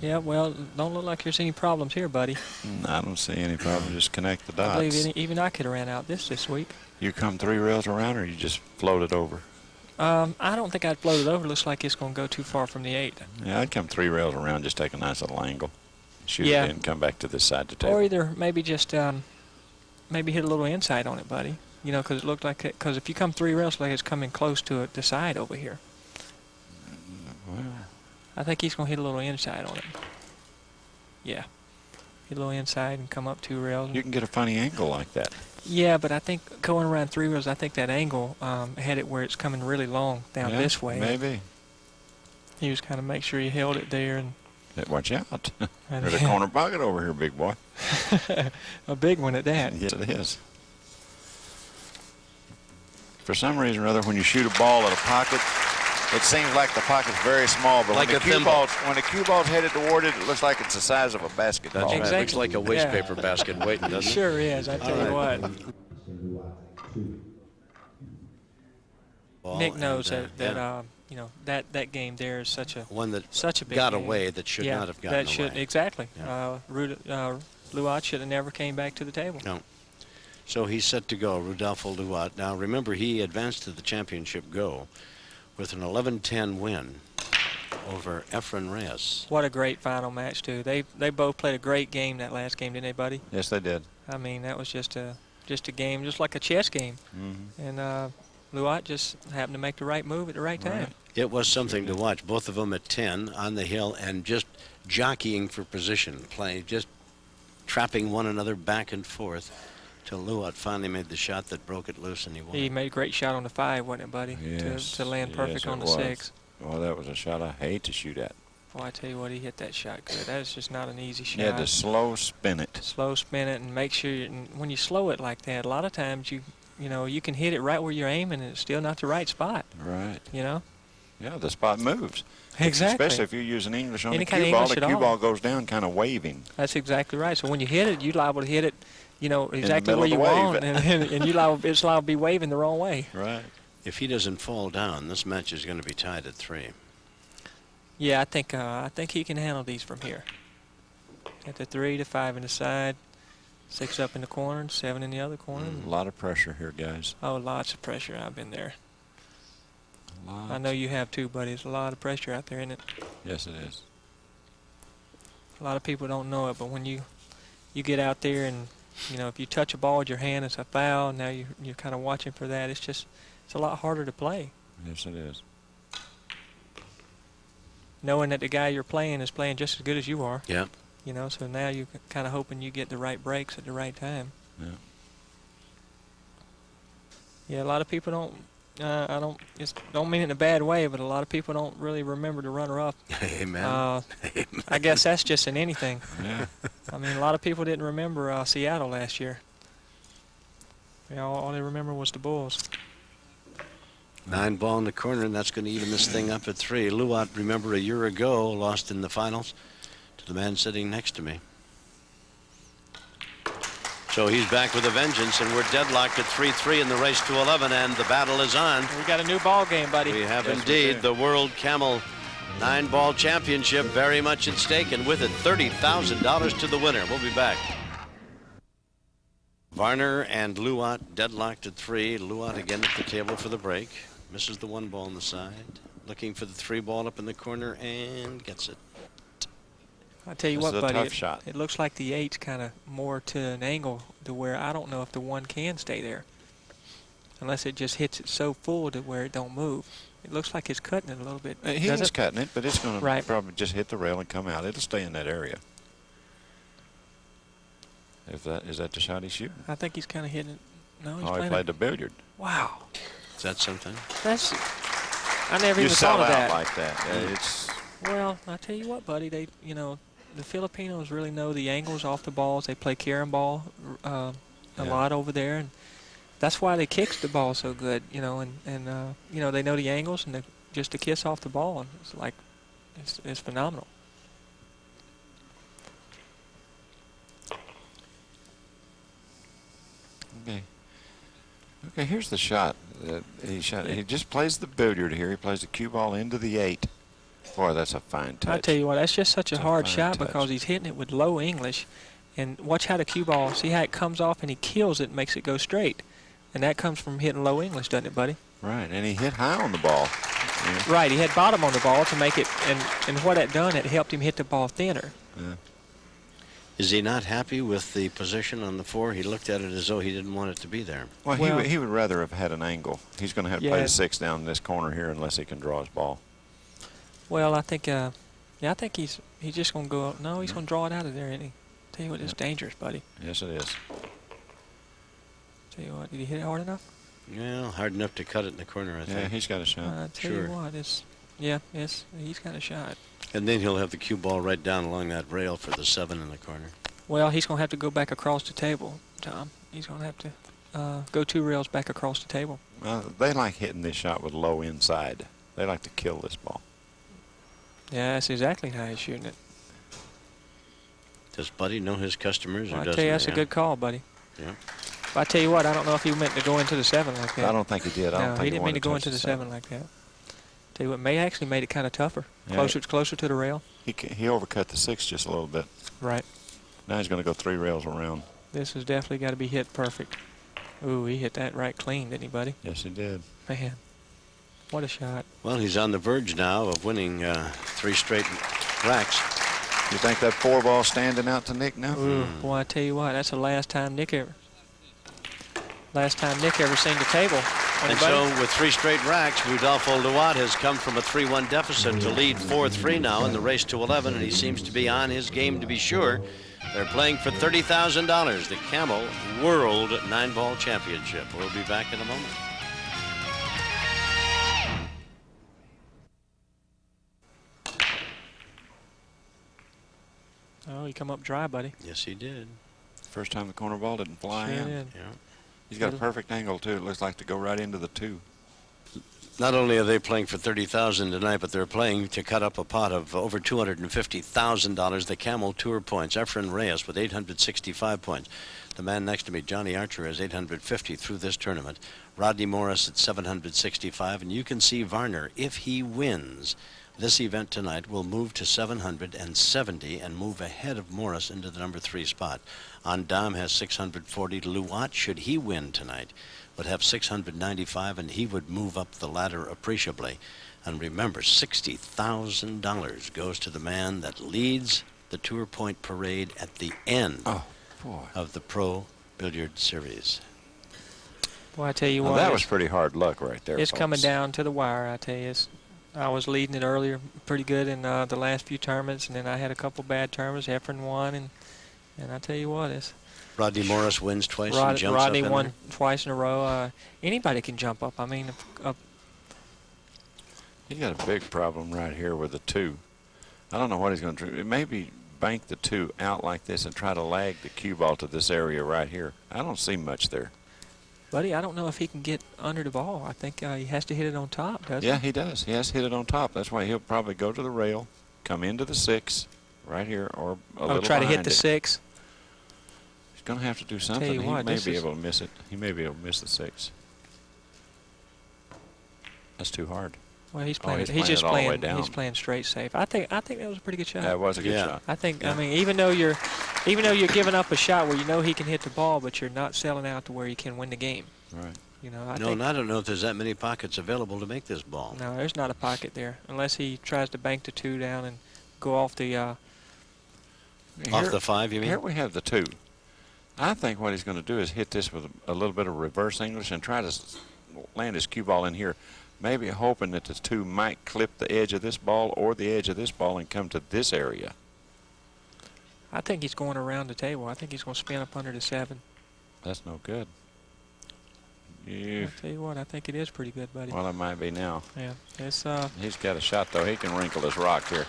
Yeah, well, don't look like there's any problems here, buddy. I don't see any problem. Just connect the dots. I believe even I could have ran out this week. You come 3 rails around, or you just float it over? I don't think I'd float it over. Looks like it's going to go too far from the 8. Yeah, I'd come 3 rails around, just take a nice little angle, shoot Yeah. it in, come back to this side of the table. Or either maybe just maybe hit a little inside on it, buddy. You know, because it looked like because if you come 3 rails, like it's coming close to the side over here. Well, I think he's going to hit a little inside on it. Yeah. Hit a little inside and come up 2 rails. you can get a funny angle like that. Yeah, but I think going around 3 rails, I think that angle had it where it's coming really long down Yeah, this way. Maybe. He was kind of make sure he held it there. And Watch out. There's a corner pocket over here, big boy. a big one at that. Yes, it is. For some reason or other, when you shoot a ball at a pocket, it seems like the pocket's very small, but Like when a the cue thimble. ball's headed toward it, it looks like it's the size of a basketball. That's right. Exactly. Looks like a waste Yeah. paper basket waiting, It doesn't it? sure is, I tell you what. Ball Nick and, knows yeah. you know, that game there is such a One that such a big got game. away that should yeah, not have gotten that should away. exactly. Yeah. Luat should have never came back to the table. No. So he's set to go, Rodolfo Luat. Now remember, he advanced to the championship go with an 11-10 win over Efren Reyes. What a great final match too. They both played a great game that last game, didn't they, buddy? Yes, they did. I mean, that was just a game, just like a chess game. Mm-hmm. And Luat just happened to make the right move at the right time. Right. It was something to watch. Both of them at 10 on the hill and just jockeying for position, playing, just trapping one another back and forth till Luat finally made the shot that broke it loose and he won. He made a great shot on the 5, wasn't it, buddy? Yes, To land perfect yes, on it the was. 6. Well, that was a shot I hate to shoot at. Boy, I tell you what, he hit that shot good. That is just not an easy shot. You had to slow spin it. Slow spin it and make sure and when you slow it like that, a lot of times you know you can hit it right where you're aiming and it's still not the right spot. Right. You know. Yeah, the spot moves. Exactly. Especially if you're using English on Any the kind of cue ball. English The at cue all. ball goes down kind of waving. That's exactly right. So when you hit it, you're liable to hit it, you know, exactly middle where of you the want, wave. and it's liable to be waving the wrong way. Right. If he doesn't fall down, this match is going to be tied at 3. Yeah, I think he can handle these from here. At the 3 to 5 in the side, 6 up in the corner, and 7 in the other corner. A lot of pressure here, guys. Oh, lots of pressure. I've been there. A lot. I know you have too, buddy. There's a lot of pressure out there, isn't it? Yes, it is. A lot of people don't know it, but when you get out there and, you know, if you touch a ball with your hand, it's a foul. Now you're kind of watching for that. It's a lot harder to play. Yes, it is. Knowing that the guy you're playing is playing just as good as you are. Yeah. You know, so now you're kind of hoping you get the right breaks at the right time. Yeah. Yeah, a lot of people don't. Don't mean it in a bad way, but a lot of people don't really remember the runner-up. Amen. I guess that's just in anything. Yeah. I mean, a lot of people didn't remember Seattle last year. You know, all they remember was the Bulls. 9 ball in the corner, and that's going to even this thing up at 3. Luat, remember a year ago, lost in the finals to the man sitting next to me. So he's back with a vengeance, and we're deadlocked at 3-3 in the race to 11, and the battle is on. We got a new ball game, buddy. We have Yes, we indeed do. the World Camel 9-ball championship very much at stake, and with it $30,000 to the winner. We'll be back. Varner and Luat deadlocked at 3. Luat again at the table for the break. Misses the 1 ball on the side. Looking for the 3 ball up in the corner and gets it. I tell you This what, is a buddy, tough shot. it looks like the 8's kind of more to an angle to where I don't know if the 1 can stay there. Unless it just hits it so full to where it don't move. It looks like it's cutting it a little bit. He Does is it? cutting it, but it's going Right. to probably just hit the rail and come out. It'll stay in that area. Is that the shot he's shooting? I think he's kind of hitting it. No, he's Oh, he playing played it. the billiard. Wow. Is that something? That's. I never You even sell thought of out that. like that. It's Well, I tell you what, buddy. They, you know, the Filipinos really know the angles off the balls. They play carom ball a Yeah. lot over there, and that's why they kick the ball so good. You know, and you know they know the angles and just to kiss off the ball. It's like it's phenomenal. Okay. Okay, here's the shot that he shot. He just plays the billiard here. He plays the cue ball into the 8. Boy, that's a fine touch. I tell you what, that's just such a It's a hard fine shot touch. because he's hitting it with low English. And watch how the cue ball, see how it comes off and he kills it and makes it go straight. And that comes from hitting low English, doesn't it, buddy? Right, and he hit high on the ball. Yeah. Right, he had bottom on the ball to make it, and what that done, it helped him hit the ball thinner. Yeah. Is he not happy with the position on the 4? He looked at it as though he didn't want it to be there. Well, Well- he would rather have had an angle. He's going to have to play Yeah. the 6 down in this corner here unless he can draw his ball. Well, I think, I think he's just going to go, no, he's going to draw it out of there, isn't he? Tell you what, it's dangerous, buddy. Yes, it is. Tell you what, did he hit it hard enough? Yeah, hard enough to cut it in the corner, I Yeah, think. he's got a shot. Tell Sure. you what, he's got a shot. And then he'll have the cue ball right down along that rail for the 7 in the corner. Well, he's going to have to go back across the table, Tom. He's going to have to go 2 rails back across the table. They like hitting this shot with low inside. They like to kill this ball. Yeah, that's exactly how he's shooting it. Does Buddy know his customers, Well, or I doesn't tell you, he? that's a good call, buddy. Yeah. But I tell you what, I don't know if he meant to go into the 7 like that. I don't think he did. I don't No, think he didn't mean to wanted go touch into the 7 like that. Tell you what, May actually made it kind of tougher. Yeah. Closer to the rail. He overcut the 6 just a little bit. Right. Now he's going to go 3 rails around. This has definitely got to be hit perfect. Ooh, he hit that right clean, didn't he, buddy? Yes, he did. Man, what a shot. Well, he's on the verge now of winning 3 straight racks. You think that 4 ball standing out to Nick now? Ooh, boy, I tell you what, that's the last time Nick ever seen the table. And so with 3 straight racks, Rodolfo Luat has come from a 3-1 deficit to lead 4-3 now in the race to 11, and he seems to be on his game to be sure. They're playing for $30,000, the Camel World 9-Ball Championship. We'll be back in a moment. Oh, he come up dry, buddy. Yes, he did. First time the corner ball didn't fly Sure in. did. Yeah. He's got a perfect angle, too. It looks like to go right into the 2. Not only are they playing for $30,000 tonight, but they're playing to cut up a pot of over $250,000. The Camel Tour points. Efren Reyes with 865 points. The man next to me, Johnny Archer, has 850 through this tournament. Rodney Morris at 765, and you can see Varner, if he wins this event tonight, will move to 770 and move ahead of Morris into the number 3 spot. Andam has 640. Luat, should he win tonight, would have 695, and he would move up the ladder appreciably. And remember, $60,000 goes to the man that leads the Tour Point Parade at the end of the Pro Billiard Series. Boy, I tell you Well, what, that was pretty hard luck right there, it's folks. coming down to the wire, I tell you. I was leading it earlier pretty good in the last few tournaments, and then I had a couple bad tournaments. Efren won, and I tell you what, it's Rodney Morris wins twice and jumps Rodney up in won there. twice in a row. Anybody can jump up. I mean, He's got a big problem right here with the 2. I don't know what he's going to do. Maybe bank the 2 out like this and try to lag the cue ball to this area right here. I don't see much there. buddy, I don't know if he can get under the ball. I think he has to hit it on top, doesn't Yeah, he does. He has to hit it on top. That's why he'll probably go to the rail, come into the 6 right here, or a he? little Try to hit behind the it. 6. He's going to have to do something. you He what, may this be is- able to miss it. He may be able to miss the 6. That's too hard. Well, he's Oh, playing. he's he's just playing it all the way playing. He's down. playing straight safe. I think that was a pretty good shot. That was a good Yeah. shot. I think. Yeah. I mean, even though you're giving up a shot where you know he can hit the ball, but you're not selling out to where you can win the game. Right. You know, I No, think. and I don't know if there's that many pockets available to make this ball. No, there's not a pocket there unless he tries to bank the 2 down and go off the. Off Here- the 5, you mean? Here we have the 2. I think what he's going to do is hit this with a little bit of reverse English and try to land his cue ball in here, maybe hoping that the 2 might clip the edge of this ball or the edge of this ball and come to this area. I think he's going around the table. I think he's going to spin up under the 7. That's no good. I tell you what, I think it is pretty good, buddy. Well, it might be now. Yeah, it's He's got a shot, though. He can wrinkle this rock here.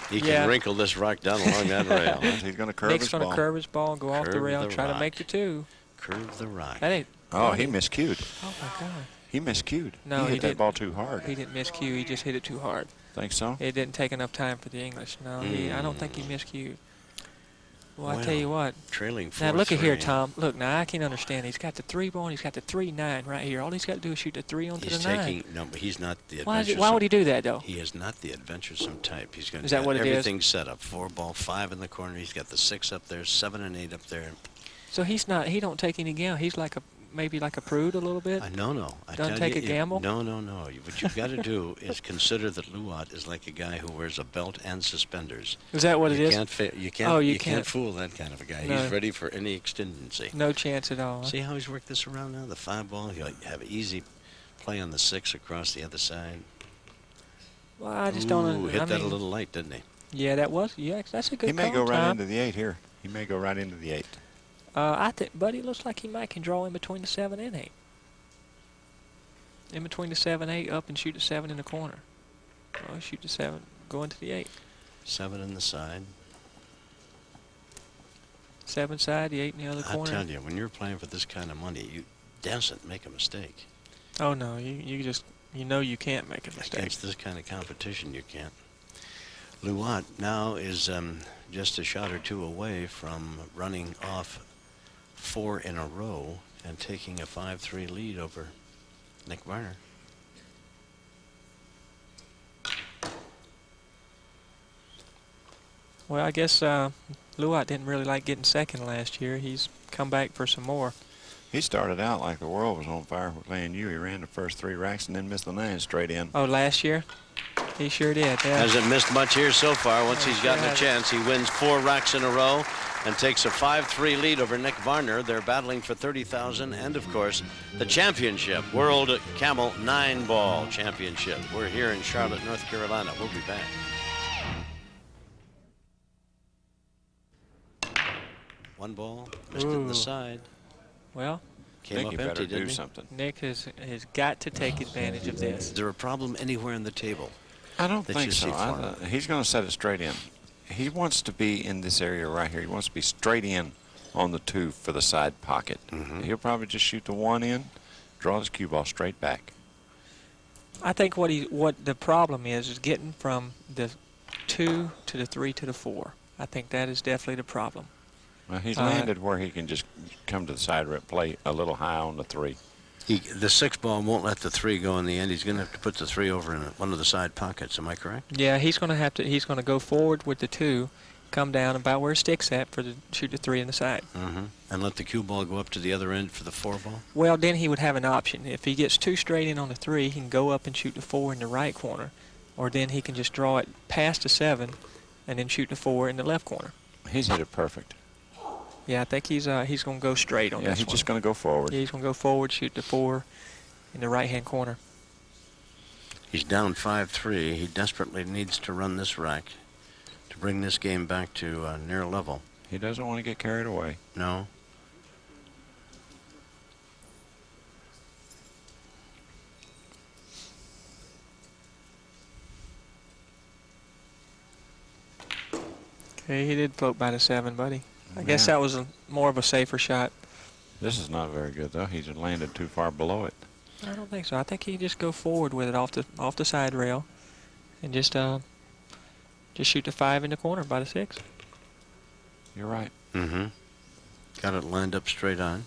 He Yeah. can wrinkle this rock down along that rail. He's going to curve Nick's his going ball. to curve his ball and go off the Curve rail the and try to rock. make the 2. Curve the rock. That ain't. Oh, that he ain't- miscued. Oh my God. He miscued. No, he he hit that didn't. ball too hard. He didn't miscue. He just hit it too hard. Think so? It didn't take enough time for the English. No, I don't think he miscued. Well, I tell you what. Trailing 4-3. Now, look at here, Tom. Look, now I can understand. He's got the 3 ball and he's got the 3-9 right here. All he's got to do is shoot the 3 onto He's the 9. taking, no, but he's not the Why adventuresome. would he do that, though? He is not the adventuresome type. He's going Is to that what it is? everything set up. 4 ball, 5 in the corner. He's got the 6 up there, 7 and 8 up there. So he's not. He don't take any gamble. He's like maybe like a prude a little bit. No. Doesn't take a gamble? No. What you've got to do is consider that Luat is like a guy who wears a belt and suspenders. Is that what it is? You can't. Oh, you can't. can't fool that kind of a guy. No. He's ready for any exigency. No chance at all. See how he's worked this around now? The 5 ball. He'll have easy play on the 6 across the other side. Well, I just don't. Ooh, hit that a little light, didn't he? Yeah, that was. Yeah, that's a good. He may call, go right Tom. into the 8 here. He may go right into the 8. I think, Buddy, looks like he might can draw in between the 7 and 8. In between the 7, 8, up and shoot the 7 in the corner. Oh, shoot the 7, go into the 8. 7 in the side. 7 side, the 8 in the other I corner. tell you, when you're playing for this kind of money, you daren't make a mistake. Oh no, you just you can't make a mistake. Against this kind of competition, you can't. Luat now is just a shot or 2 away from running off 4 in a row and taking a 5-3 lead over Nick Varner. Well, I guess Luat didn't really like getting second last year. He's come back for some more. He started out like the world was on fire for playing you. He ran the first 3 racks and then missed the 9 straight in. Oh, last year? He sure did. Yeah. Hasn't missed much here so far. Once he's gotten a chance, he wins 4 racks in a row and takes a 5-3 lead over Nick Varner. They're battling for $30,000 and, of course, the championship, World Camel 9-Ball Championship. We're here in Charlotte, North Carolina. We'll be back. One ball, missed it in the side. Well, Came Nick, up you empty, better didn't do he? something. Nick has got to take advantage of this. Is there a problem anywhere in the table? I don't that think you so. see for He's going to set it straight in. He wants to be in this area right here. He wants to be straight in on the 2 for the side pocket. He'll probably just shoot the 1 in, draw his cue ball straight back. I think what the problem is getting from the 2 to the 3 to the 4. I think that is definitely the problem. Well, he's landed where he can just come to the side rip, play a little high on the 3. The 6 ball won't let the 3 go in the end. He's going to have to put the 3 over in one of the side pockets. Am I correct? Yeah, he's going to have to. He's going to go forward with the 2, come down about where it sticks at for the shoot the 3 in the side. And let the cue ball go up to the other end for the 4 ball? Well, then he would have an option. If he gets 2 straight in on the 3, he can go up and shoot the 4 in the right corner, or then he can just draw it past the 7, and then shoot the 4 in the left corner. He's hit it perfect. Yeah, I think he's going to go straight on this one. Yeah, he's just going to go forward. Yeah, he's going to go forward, shoot the 4 in the right-hand corner. He's down 5-3. He desperately needs to run this rack to bring this game back to near level. He doesn't want to get carried away. No. Okay, he did float by the 7, buddy. I guess that was more of a safer shot. This is not very good, though. He's landed too far below it. I don't think so. I think he just go forward with it off the side rail, and just shoot the 5 in the corner by the 6. You're right. Got it lined up straight on.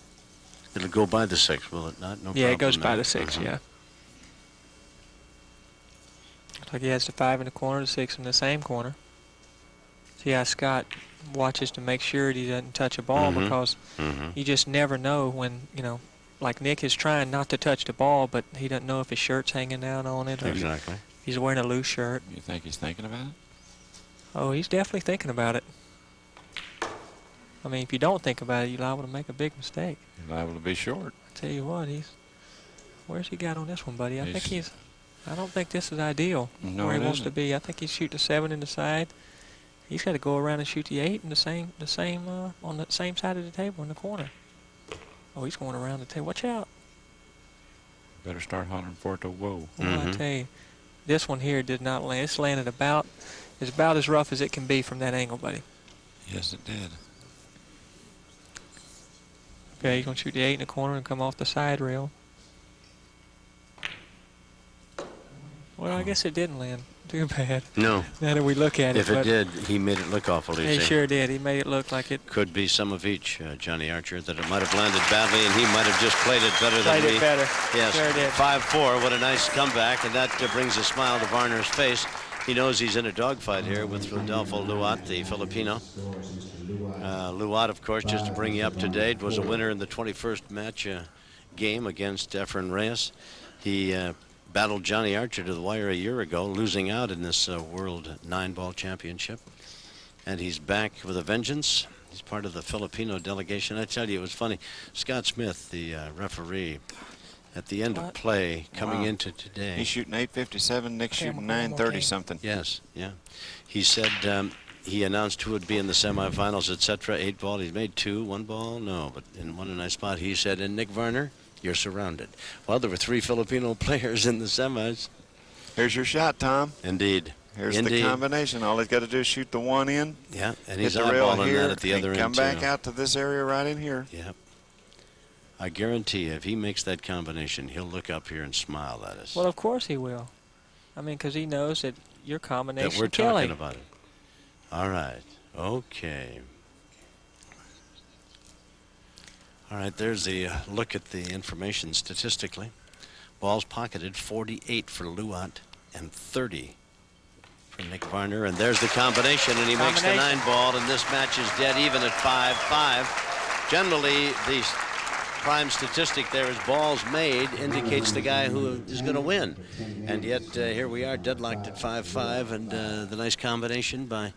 It'll go by the 6, will it not? No Yeah, problem it goes by there. the 6. Yeah. Looks like he has the 5 in the corner, the 6 in the same corner. See how Scott watches to make sure he doesn't touch a ball, because you just never know when, like Nick is trying not to touch the ball, but he doesn't know if his shirt's hanging down on it, or Exactly. if he's wearing a loose shirt. You think he's thinking about it? Oh, he's definitely thinking about it. I mean, if you don't think about it, you're liable to make a big mistake. He's liable to be short. I tell you what, where's he got on this one, buddy? I don't think this is ideal where he wants to be. I think he's shooting the 7 in the side. He's got to go around and shoot the 8 in on the same side of the table in the corner. Oh, he's going around the table. Watch out. Better start hollering for it to whoa. Well, I tell you, this one here did not land. It's landed about as rough as it can be from that angle, buddy. Yes, it did. Okay, he's going to shoot the 8 in the corner and come off the side rail. Well, I guess it didn't land too bad. No. Now that we look at it. If it did, he made it look awful easy. He sure did. He made it look like it. Could be some of each, Johnny Archer, that it might have landed badly, and he might have just played it better Played than we. it better. Yes. Sure did. 5-4. What a nice comeback, and that brings a smile to Varner's face. He knows he's in a dogfight here with Rodolfo Luat, the Filipino. Luat, of course, just to bring you up to date, was a winner in the 21st match game against Efren Reyes. He battled Johnny Archer to the wire a year ago, losing out in this World 9-Ball Championship. And he's back with a vengeance. He's part of the Filipino delegation. I tell you, it was funny. Scott Smith, the referee, at the end of play coming into today. He's shooting 857, Nick's shooting 930 something. Yes, yeah. He said he announced who would be in the semifinals, etc. 8 ball. He's made 2, 1 ball, no, but in one nice spot. He said, and Nick Varner, you're surrounded. Well, there were 3 Filipino players in the semis. Here's your shot, Tom. Indeed. Here's the combination. All he's got to do is shoot the one in. Yeah, and he's hit the rail eyeballing here, that at the other end, come back out to this area right in here. Yep. I guarantee you, if he makes that combination, he'll look up here and smile at us. Well, of course he will. I mean, because he knows that your combination that we're killing. talking about it. All right. Okay. All right, there's the look at the information statistically. Balls pocketed, 48 for Luat and 30 for Nick Varner. And there's the combination, and he makes the 9-ball, and this match is dead even at 5-5. Generally, the prime statistic there is balls made indicates the guy who is going to win. And yet, here we are, deadlocked at 5-5, and the nice combination by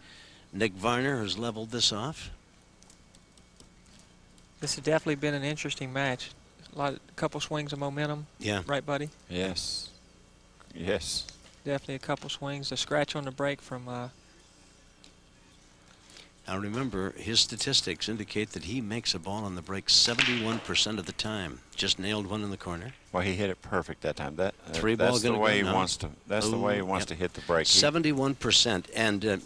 Nick Varner has leveled this off. This has definitely been an interesting match. A couple swings of momentum. Yeah. Right, buddy? Yes. Yes. Definitely a couple swings. A scratch on the break from. Now remember, his statistics indicate that he makes a ball on the break 71% of the time. Just nailed one in the corner. Well, he hit it perfect that time. That's the way he wants to. That's the way he wants to hit the break. 71%, and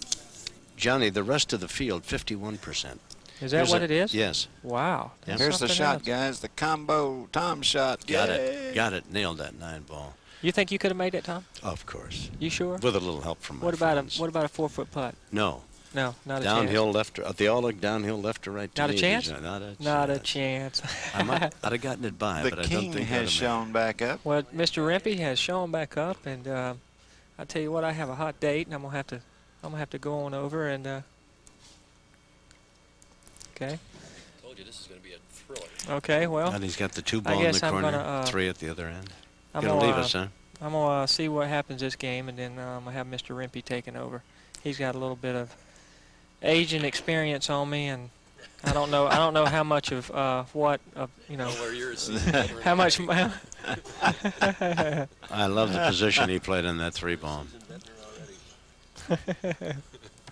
Johnny, the rest of the field, 51%. Is that what it is? Yes. Wow. Yep. Here's the shot, else. guys. The combo Tom shot. Got it. Got it. Nailed that 9-ball. You think you could have made it, Tom? Of course. You sure? With a little help from my What about friends. a 4-foot putt? No. No, not a downhill chance. left. They all look downhill left to right. Not a chance? Not a chance. Not a chance. I'd have gotten it by, The but I don't king think has shown back up. Well, Mr. Rempe has shown back up, and I tell you what, I have a hot date, and I'm gonna have to go on over and. Okay. I told you this is going to be a thriller. Okay. Well. And he's got the 2 ball I in guess the I'm corner, gonna, 3 at the other end. I'm Gonna leave us, huh? I'm gonna see what happens this game, and then I'm gonna have Mr. Rempe taking over. He's got a little bit of age and experience on me, and I don't know how much of what Where yours how much. I love the position he played in that 3-ball.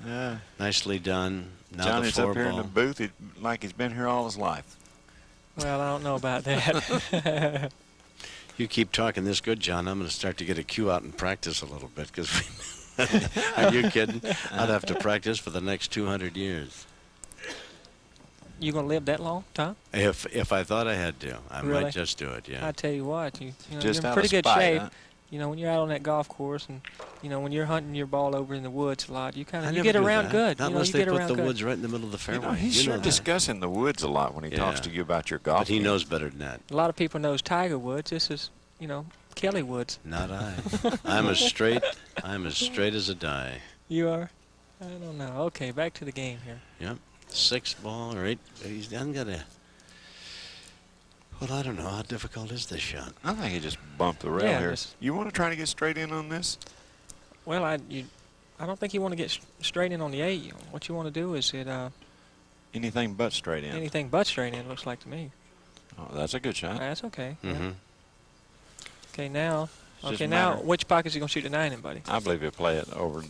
Yeah. Nicely done. Now Johnny's the 4 up here ball. in the booth like he's been here all his life. Well, I don't know about that. You keep talking this good, John. I'm going to start to get a cue out and practice a little bit. Because are you kidding? I'd have to practice for the next 200 years. You gonna live that long, Tom? If I thought I had to, I Really? might just do it. Yeah. I tell you what, you're Just in out pretty of good spite, shape. huh? You know, when you're out on that golf course, and when you're hunting your ball over in the woods a lot, you I you never get do around that. good. Not You know, unless you they get put around the good. woods right in the middle of the fairway. He's You sure know that. discussing the woods a lot when he talks Yeah. to you about your golf. But he game. knows better than that. A lot of people knows Tiger Woods. This is, Kelly Woods. Not I. I'm as straight as a die. You are? I don't know. Okay, back to the game here. Yep. 6 ball or 8. He's done got a. Well, I don't know. How difficult is this shot? I think he just bumped the rail Yeah, here. just- You want to try to get straight in on this? Well, I don't think you want to get straight in on the 8. What you want to do is Anything but straight in. anything but straight in. Looks like to me. Oh, that's a good shot. That's okay. Yeah. Mm-hmm. Okay, now. It's just Okay, a now matter- which pocket is he gonna shoot the 9 in, buddy? I believe he'll play it over. I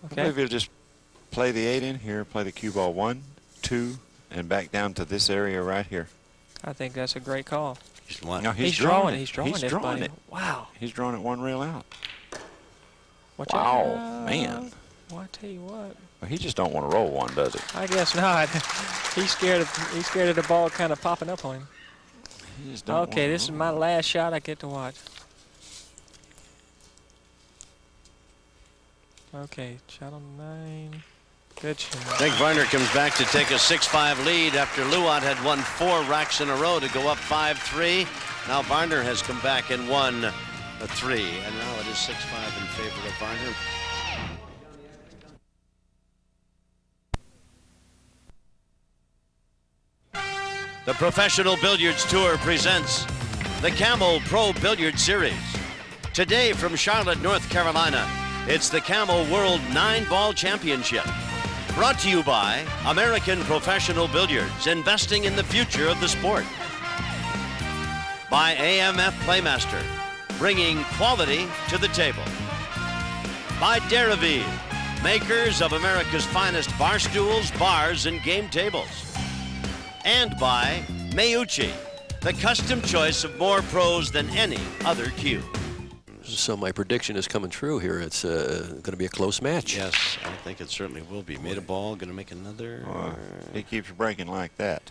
Okay. believe he'll just play the 8 in here, play the cue ball 1, 2, and back down to this area right here. I think that's a great call. He's one. No, He's drawing it. it. He's drawing He's it, drawing buddy. it. Wow. He's drawing it 1 rail out. Watch Wow, out. man. Well, I tell you what. Well, he just don't want to roll one, does he? I guess not. He's scared of the ball kind of popping up on him. He just don't Okay, wanna this is roll. my last shot I get to watch. Okay, shot on 9. Good shot. Nick Varner comes back to take a 6-5 lead after Luat had won 4 racks in a row to go up 5-3. Now Varner has come back and won a 3, and now it is 6-5 in favor of Varner. The Professional Billiards Tour presents the Camel Pro Billiard Series. Today from Charlotte, North Carolina, it's the Camel World 9-Ball Championship. Brought to you by American Professional Billiards, investing in the future of the sport. By AMF Playmaster, bringing quality to the table. By Derivive, makers of America's finest bar stools, bars, and game tables. And by Meucci, the custom choice of more pros than any other cue. So my prediction is coming true here. It's going to be a close match. Yes, I think it certainly will be. Made a ball, going to make another. He keeps breaking like that.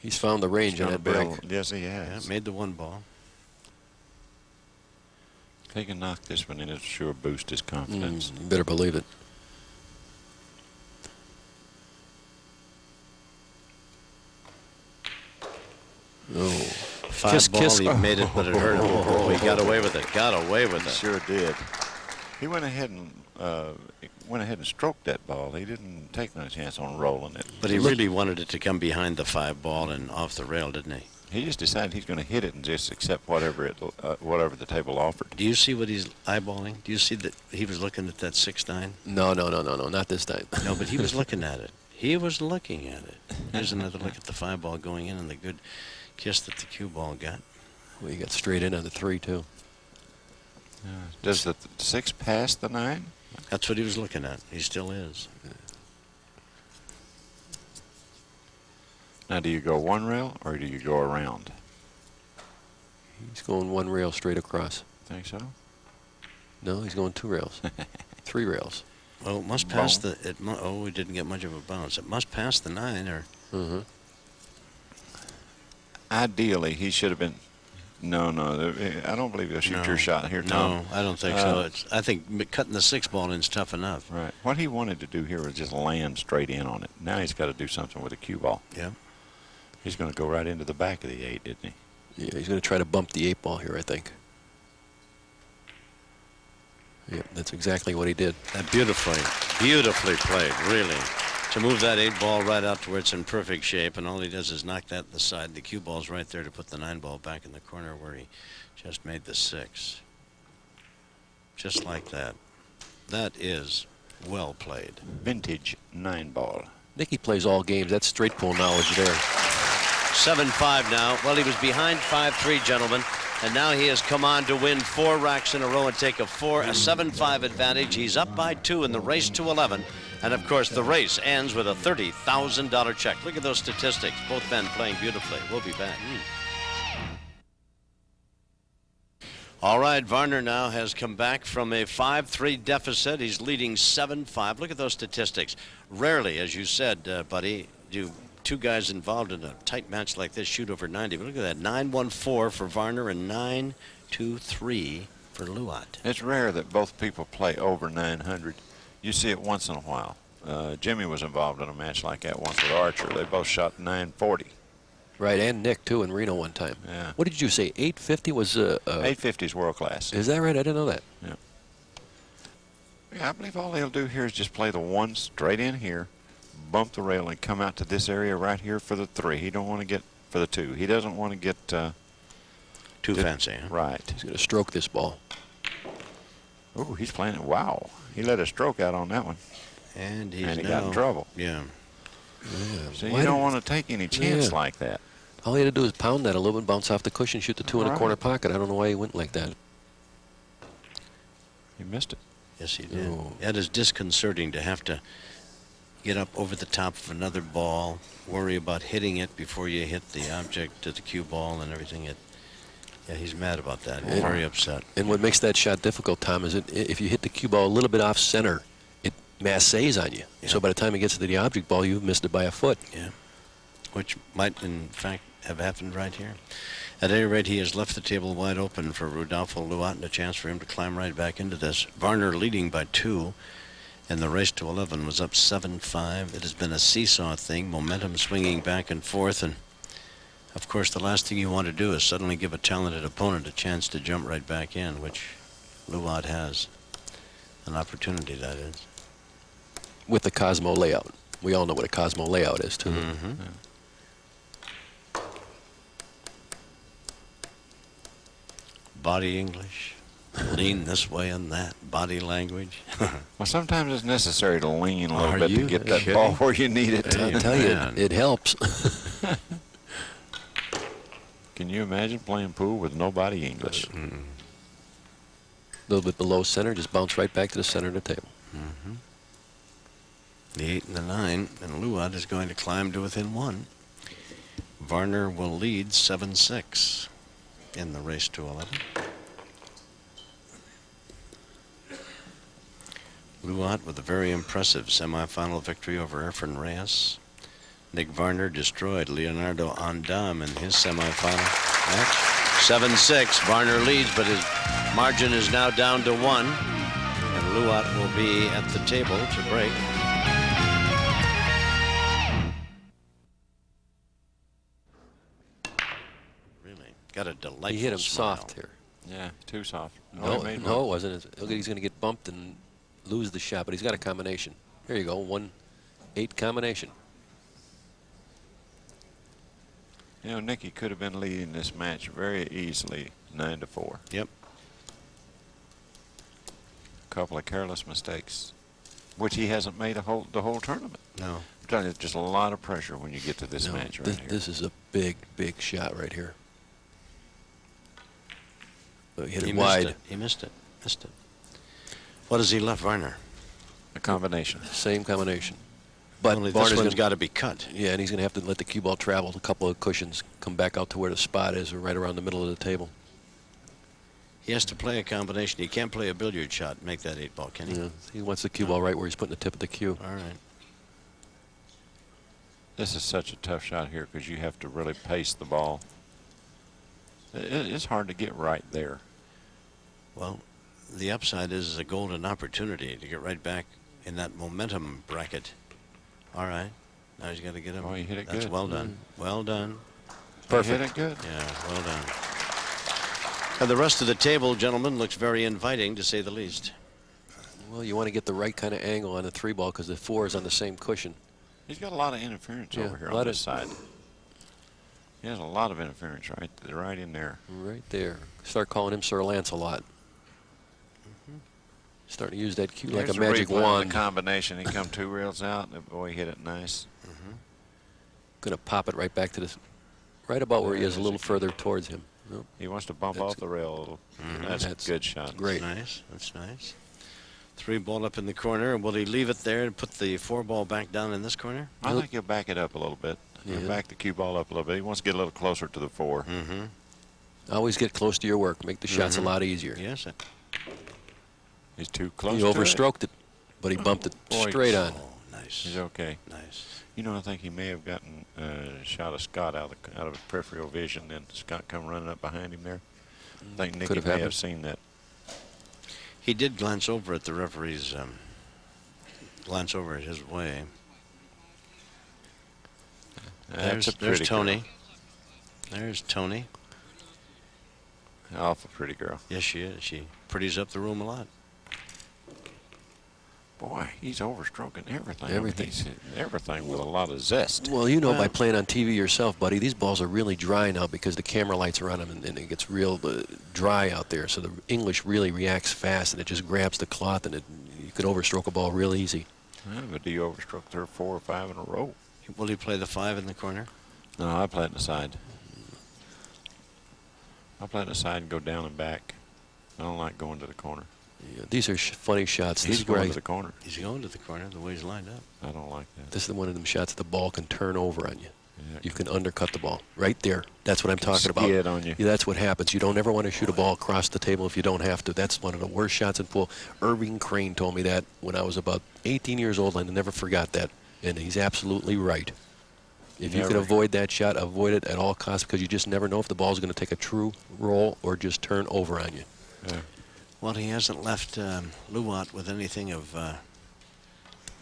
He's found the range on that break. Yes, he has. Yeah, made the 1 ball. If he can knock this one in, it'll sure boost his confidence. You better believe it. Oh. 5 ball, he made it, but it hurt him. Oh, he got away with it. Got away with He it. sure did. He went ahead and stroked that ball. He didn't take no chance on rolling it. But he really wanted it to come behind the 5 ball and off the rail, didn't he? He just decided he's going to hit it and just accept whatever the table offered. Do you see what he's eyeballing? Do you see that he was looking at that 6-9? No, not this time. No, but he was looking at it. He was looking at it. Here's another look at the 5 ball going in and the good kiss that the cue ball got. Well, he got straight in on the 3 too. Does the 6 pass the 9? That's what he was looking at. He still is. Now, do you go 1 rail or do you go around? He's going 1 rail straight across. Think so? No, he's going 2 rails. 3 rails. Well, it must pass the. Oh, we didn't get much of a bounce. It must pass the 9, or. Mm-hmm. Ideally, he should have been. No, I don't believe he'll shoot your shot here, Tom. No, I don't think so. I think cutting the 6 ball in is tough enough. Right. What he wanted to do here was just land straight in on it. Now he's got to do something with the cue ball. Yeah. He's going to go right into the back of the 8, isn't he? Yeah, he's going to try to bump the 8 ball here, I think. Yeah, that's exactly what he did. Beautifully played, really. To move that 8 ball right out to where it's in perfect shape, and all he does is knock that to the side. The cue ball's right there to put the 9 ball back in the corner where he just made the 6. Just like that. That is well played. Vintage 9 ball. Nicky plays all games. That's straight pull knowledge there. 7-5 now. Well, he was behind 5-3, gentlemen, and now he has come on to win 4 racks in a row and take a 7-5 advantage. He's up by 2 in the race to 11. And, of course, the race ends with a $30,000 check. Look at those statistics. Both men playing beautifully. We'll be back. All right, Varner now has come back from a 5-3 deficit. He's leading 7-5. Look at those statistics. Rarely, as you said, buddy, do 2 guys involved in a tight match like this shoot over 90. But look at that, 9-1-4 for Varner and 9-2-3 for Luat. It's rare that both people play over 900. You see it once in a while. Jimmy was involved in a match like that once with Archer. They both shot 940. Right, and Nick, too, in Reno one time. Yeah. What did you say, 850 was... 850 is world class. Is that right? I didn't know that. Yeah. Yeah, I believe all he'll do here is just play the 1 straight in here, bump the rail, and come out to this area right here for the 3. He don't want to get for the 2. He doesn't want to get... Too fancy, huh? Right. He's going to stroke this ball. Oh, he's playing it. Wow. He let a stroke out on that one. And he got in trouble. Yeah. So you don't want to take any chance like that. All he had to do is pound that a little bit, bounce off the cushion, shoot the 2 in the corner pocket. I don't know why he went like that. He missed it. Yes, he did. That is disconcerting to have to get up over the top of another ball, worry about hitting it before you hit the object to the cue ball and everything. Yeah, he's mad about that. He's very upset. And what makes that shot difficult, Tom, is if you hit the cue ball a little bit off center, it massays on you. Yeah. So by the time it gets to the object ball, you've missed it by a foot. Yeah, which might, in fact, have happened right here. At any rate, he has left the table wide open for Rodolfo Luat and a chance for him to climb right back into this. Varner leading by 2. And the race to 11 was up 7-5. It has been a seesaw thing, momentum swinging back and forth. And, of course, the last thing you want to do is suddenly give a talented opponent a chance to jump right back in, which Luat has. An opportunity, that is. With the Cosmo layout. We all know what a Cosmo layout is, too. Mm-hmm. Yeah. Body English. Lean this way and that. Body language. Well, sometimes it's necessary to lean a little Are bit to you get that kidding? ball where you need it I to. tell you, Man. it helps. Can you imagine playing pool with no body English? A little bit below center, just bounce right back to the center of the table. Mm-hmm. The 8 and the 9, and Luat is going to climb to within 1. Varner will lead 7-6 in the race to 11. Luat with a very impressive semifinal victory over Efren Reyes. Nick Varner destroyed Leonardo Andam in his semifinal match. 7-6, Varner leads, but his margin is now down to 1. And Luat will be at the table to break. Really got a delightful He hit him smile. soft here. Yeah, too soft. No, he made no, one. it wasn't. Look, he's going to get bumped and lose the shot, but he's got a combination. Here you go, 1-8 combination. You know, Nicky could have been leading this match very easily, 9-4. Yep. A couple of careless mistakes, which he hasn't made the whole tournament. No. I'm telling you, it's just a lot of pressure when you get to this No, match right here. This is a big, big shot right here. But hit He it missed wide. it. He missed it. Missed it. What has he left, Varner? A combination. Same combination. But Only Varner's this one's gonna- got to be cut. Yeah, and he's going to have to let the cue ball travel a couple of cushions, come back out to where the spot is, or right around the middle of the table. He has to play a combination. He can't play a billiard shot and make that 8-ball, can he? Yeah, he wants the cue ball right where he's putting the tip of the cue. All right. This is such a tough shot here because you have to really pace the ball. It's hard to get right there. Well, the upside is a golden opportunity to get right back in that momentum bracket. All right. Now he's got to get him. Oh, he hit it That's good. well done. Well done. Perfect. Hit it good. Yeah, well done. And the rest of the table, gentlemen, looks very inviting, to say the least. Well, you want to get the right kind of angle on the 3-ball because the 4 is on the same cushion. He's got a lot of interference Yeah, over here a lot on this of- side. He has a lot of interference right in there. Right there. Start calling him Sir Lancelot. Starting to use that cue like Here's a the magic replay on wand. The combination. He come 2 reels out. And boy, he hit it nice. Going to pop it right back to this, right about where he is, a There's little a- further towards him. Nope. He wants to bump That's off the rail a little. That's That's a good shot. great. That's nice. That's nice. 3-ball up in the corner. Will he leave it there and put the 4-ball back down in this corner? I think he'll back it up a little bit. He'll Yeah. back the cue ball up a little bit. He wants to get a little closer to the 4. Mm-hmm. Always get close to your work. Make the shots a lot easier. Yes. He's too close He to it. overstroked it, but he bumped it Boy, straight on. Oh, nice. He's okay. Nice. You know, I think he may have gotten a shot of Scott out of peripheral vision, and Scott come running up behind him there. I think Nicky Could have may happened. have seen that. He did glance over at the referee's, glance over at his way. That's a There's pretty Tony. girl. There's Tony. Awful pretty girl. Yes, she is. She pretties up the room a lot. Boy, he's overstroking everything. Everything. He's hitting everything with a lot of zest. Well, you know by Well- playing on TV yourself, buddy, these balls are really dry now because the camera lights are on them and it gets real dry out there. So the English really reacts fast and it just grabs the cloth and you can overstroke a ball real easy. Yeah, but do you overstroke 4 or 5 in a row? Will he play the 5 in the corner? No, I play it in the side. I play it in the side and go down and back. I don't like going to the corner. Yeah, these are funny shots. He's These going where to the corner. He's going to the corner the way he's lined up. I don't like that. this is one of them shots the ball can turn over on you. Yeah, You can undercut the ball right there. That's what I'm talking about. skid on you. Yeah, that's what happens. You don't ever want to shoot a ball across the table if you don't have to. That's one of the worst shots in pool. Irving Crane told me that when I was about 18 years old, and I never forgot that. And he's absolutely right. If you can Never. avoid that shot, avoid it at all costs because you just never know if the ball's going to take a true roll or just turn over on you. Yeah. Well, he hasn't left Luat with anything of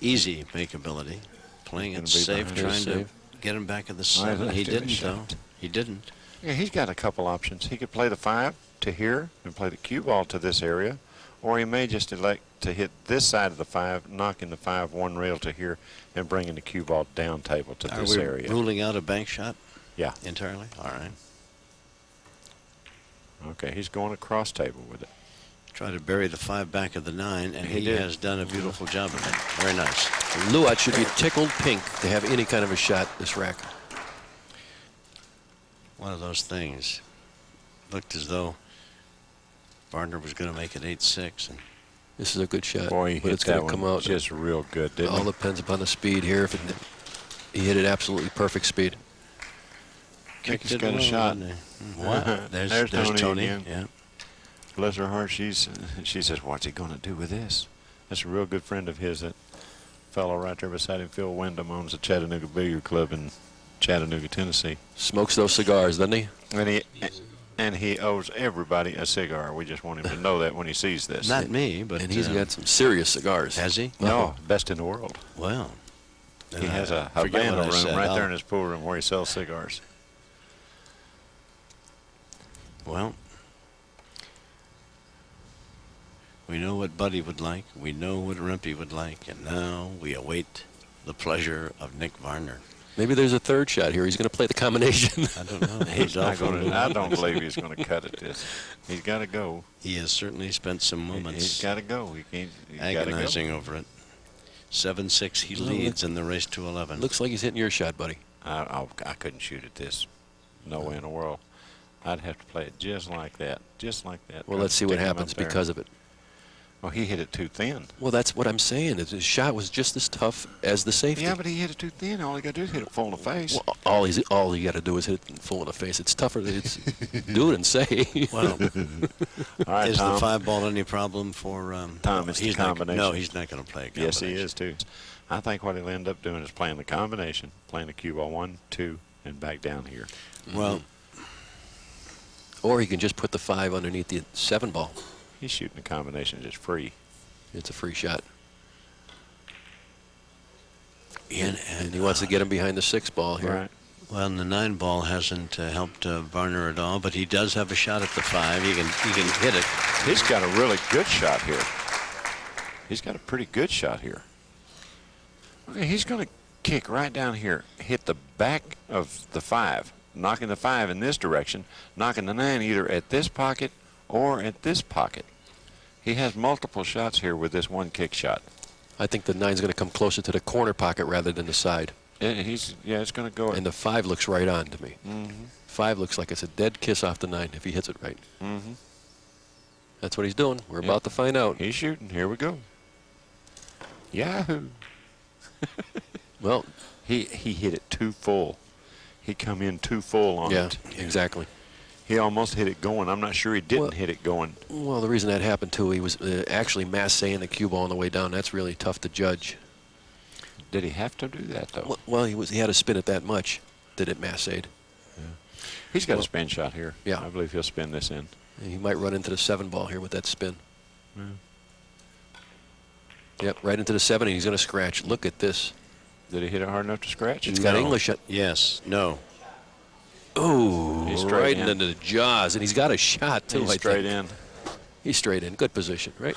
easy makeability. Playing it Gonna be safe, behind trying his to save. get him back at the All right, 7. He left in the didn't, though. shot. He didn't. Yeah, he's got a couple options. He could play the 5 to here and play the cue ball to this area, or he may just elect to hit this side of the 5, knocking the 5 one rail to here and bringing the cue ball down table to Are this we area. ruling out a bank shot Yeah. entirely? All right. Okay, he's going across table with it. Try to bury the 5 back of the 9, and He he did. has done a beautiful job of it. Very nice. Luat should be tickled pink to have any kind of a shot this rack. One of those things. Looked as though Varner was going to make it 8-6. And This is a good shot, Boy, he but hit it's going that to come one out. just real good, didn't All he? depends upon the speed here. If it, he hit it absolutely perfect speed. kicked He's it got a low, shot. didn't he? What? There's Tony Tony. again. Yeah. Bless her heart, she says, what's he going to do with this? That's a real good friend of his, that fellow right there beside him, Phil Wyndham, owns the Chattanooga Billiard Club in Chattanooga, Tennessee. Smokes those cigars, doesn't he? And he owes everybody a cigar. We just want him to know that when he sees this. Not me, but And he's got some serious cigars. has he? No, best in the world. Well, He has a forget Havana what I room said. right there in his pool room where he sells cigars. Well, we know what Buddy would like. We know what Rimpey would like. And now we await the pleasure of Nick Varner. Maybe there's a third shot here. He's going to play the combination. I don't know. He's not awful going to. I don't moved. believe he's going to cut at this. He's got to go. He has certainly spent some moments He's got to go. He can't. He's got to go. agonizing over it. 7-6, he leads in the race to 11. Looks like he's hitting your shot, buddy. I couldn't shoot at this. No way in the world. I'd have to play it just like that. Just like that. Well, let's see what Stick him up happens there. because of it. Well, he hit it too thin. Well, that's what I'm saying. His shot was just as tough as the safety. Yeah, but he hit it too thin. All he got to do is hit it full in the face. Well, all you got to do is hit it full in the face. It's tougher. It's do it and say. Well, All right, is Tom. the 5 ball any problem for Tom, it's the he's not, combination. no, he's not going to play a combination. Yes, he is too. I think what he'll end up doing is playing the combination, playing the cue ball 1, 2, and back down here. Well, Or he can just put the 5 underneath the 7 ball. He's shooting the combination just free. It's a free shot. and And he wants to get him behind the 6 ball here. Right. well, and the 9 ball hasn't helped Varner at all, but he does have a shot at the 5. He can hit it. He's got a really good shot here. He's got a pretty good shot here. Okay, he's going to kick right down here, hit the back of the 5, knocking the 5 in this direction, knocking the 9 either at this pocket or at this pocket. He has multiple shots here with this one kick shot. I think the 9's going to come closer to the corner pocket rather than the side. It's going to go. And the 5 looks right on to me. Mm-hmm. 5 looks like it's a dead kiss off the 9 if he hits it right. Mm-hmm. That's what he's doing. We're about to find out. He's shooting. Here we go. Yahoo! Well, He hit it too full. He come in too full on yeah, it. exactly. He almost hit it going. I'm not sure he didn't Well- hit it going. Well, the reason that happened, too, he was actually massaying the cue ball on the way down. That's really tough to judge. Did he have to do that though? Well, he had to spin it that much that it massayed. He's got well, a spin shot here. yeah. I believe he'll spin this in. He might run into the 7 ball here with that spin. Yep, right into the 7, and he's going to scratch. Look at this. Did he hit it hard enough to scratch? It's got No. English. Yes, no. Oh, He's straight right in. into the jaws, and he's got a shot too. He's I straight think. in. He's straight in. Good position, right?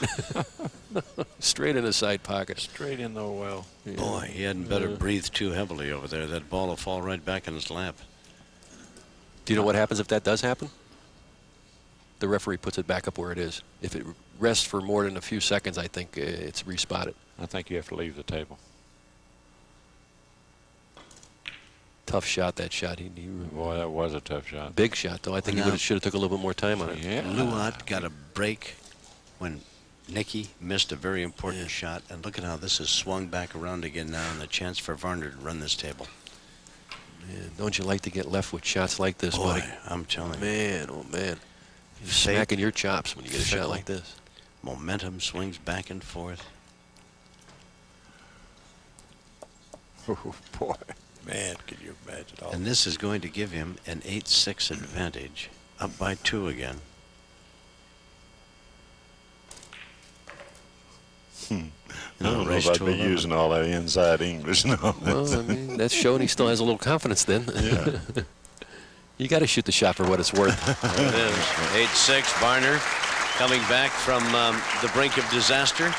Straight in the side pocket. Straight in the well. Boy, he hadn't better breathe too heavily over there. That ball will fall right back in his lap. Do you know what happens if that does happen? The referee puts it back up where it is. If it rests for more than a few seconds, I think it's respotted. I think you have to leave the table. Tough shot, that shot. He Boy, that was a tough shot. big shot, though. I think Now- he should have took a little bit more time on it. Yeah. Luat got a break when Nicky missed a very important shot. And look at how this is swung back around again now, and the chance for Varner to run this table. Man, don't you like to get left with shots like this, Boy, buddy? I'm telling you. Man, oh man. You're Fake, smacking your chops when you get a shot fickle. like this. Momentum swings back and forth. Oh, boy. Man, can you imagine all And this is going to give him an 8-6 advantage, up by 2 again. I don't know race if I'd to be 11. using all that inside English. No. Well, I mean, that's showing he still has a little confidence then. Yeah. You got to shoot the shot for what it's worth. There it is. 8-6. Varner coming back from the brink of disaster.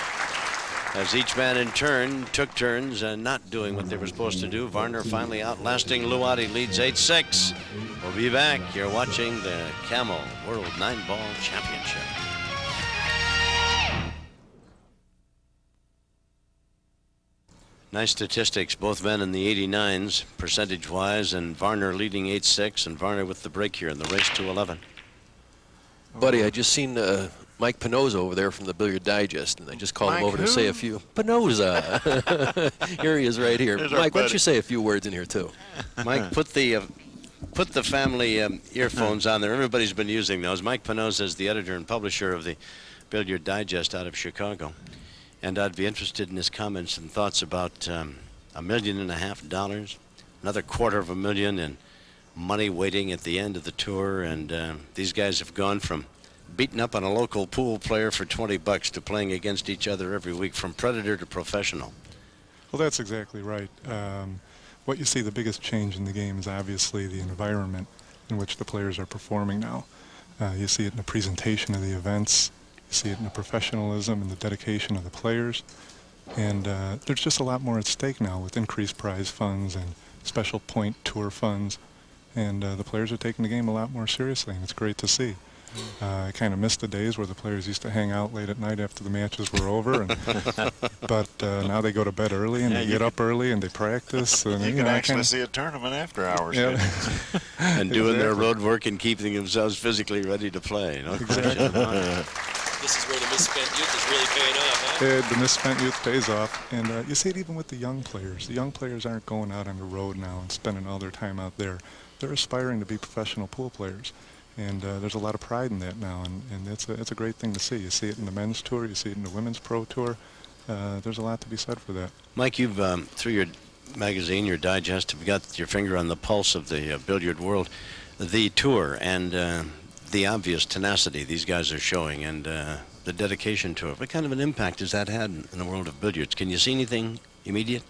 As each man in turn took turns and not doing what they were supposed to do. Varner finally outlasting Luat. He leads 8-6. We'll be back. You're watching the Camel World 9-Ball Championship. Nice statistics, both men in the 89s, percentage-wise, and Varner leading 8-6, and Varner with the break here in the race to 11. Buddy, I just seen Mike Pinoza over there from the Billiard Digest, and I just called him Mike over to who? say a few. Pinoza. Here he is right here. There's our Mike, why don't buddy. you say a few words in here, too? Mike, put the family earphones on there. Everybody's been using those. Mike Pinoza is the editor and publisher of the Billiard Digest out of Chicago. And I'd be interested in his comments and thoughts about $1.5 million, another $250,000 in money waiting at the end of the tour. And these guys have gone from beating up on a local pool player for $20 to playing against each other every week, from predator to professional. Well, that's exactly right. What you see, the biggest change in the game is obviously the environment in which the players are performing now. You see it in the presentation of the events. You see it in the professionalism and the dedication of the players. And there's just a lot more at stake now with increased prize funds and special point tour funds. And the players are taking the game a lot more seriously, and it's great to see. I kind of missed the days where the players used to hang out late at night after the matches were over. But now they go to bed early, and they get up early, and they practice. And, You can know, actually see a tournament after hours. Yeah. And doing their Exactly. road work and keeping themselves physically ready to play. No question about it. This is where the misspent youth is really paying off, huh? The misspent youth pays off, and you see it even with the young players. The young players aren't going out on the road now and spending all their time out there. They're aspiring to be professional pool players, and there's a lot of pride in that now, and it's a great thing to see. You see it in the men's tour, you see it in the women's pro tour. There's a lot to be said for that. Mike, you've, through your magazine, your digest, have got your finger on the pulse of the billiard world, the tour, and the obvious tenacity these guys are showing, and the dedication to it. What kind of an impact has that had in the world of billiards? Can you see anything immediate?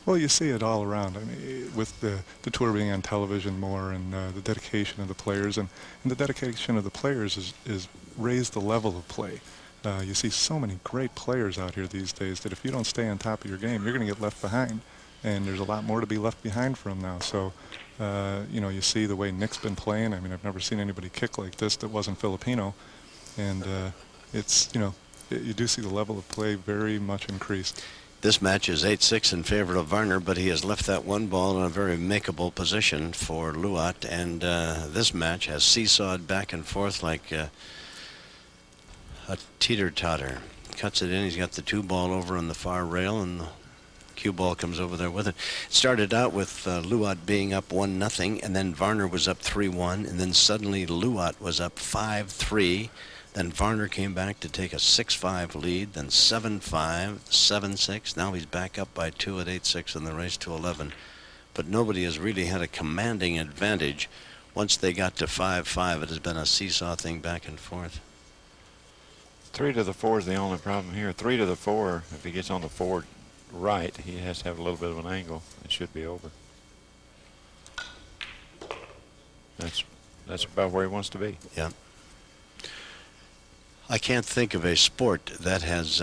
Well, you see it all around. I mean, with the tour being on television more, and the dedication of the players, and the dedication of the players is raised the level of play. You see so many great players out here these days that if you don't stay on top of your game, you're going to get left behind. And there's a lot more to be left behind from now. So, you know, you see the way Nick's been playing. I mean, I've never seen anybody kick like this that wasn't Filipino. And it's, you know, you do see the level of play very much increased. This match is 8-6 in favor of Varner, but he has left that one ball in a very makeable position for Luat. And this match has seesawed back and forth like a teeter-totter. Cuts it in. He's got the 2-ball over on the far rail, and the cue ball comes over there with it. It started out with Luat being up 1-0, and then Varner was up 3-1, and then suddenly Luat was up 5-3. Then Varner came back to take a 6-5 lead, then 7-5, 7-6. Now he's back up by 2 at 8-6 in the race to 11. But nobody has really had a commanding advantage. Once they got to 5-5, it has been a seesaw thing back and forth. 3 to the 4 is the only problem here. 3 to the 4, if he gets on the 4 right, he has to have a little bit of an angle. It should be over. That's about where he wants to be. Yeah. I can't think of a sport that has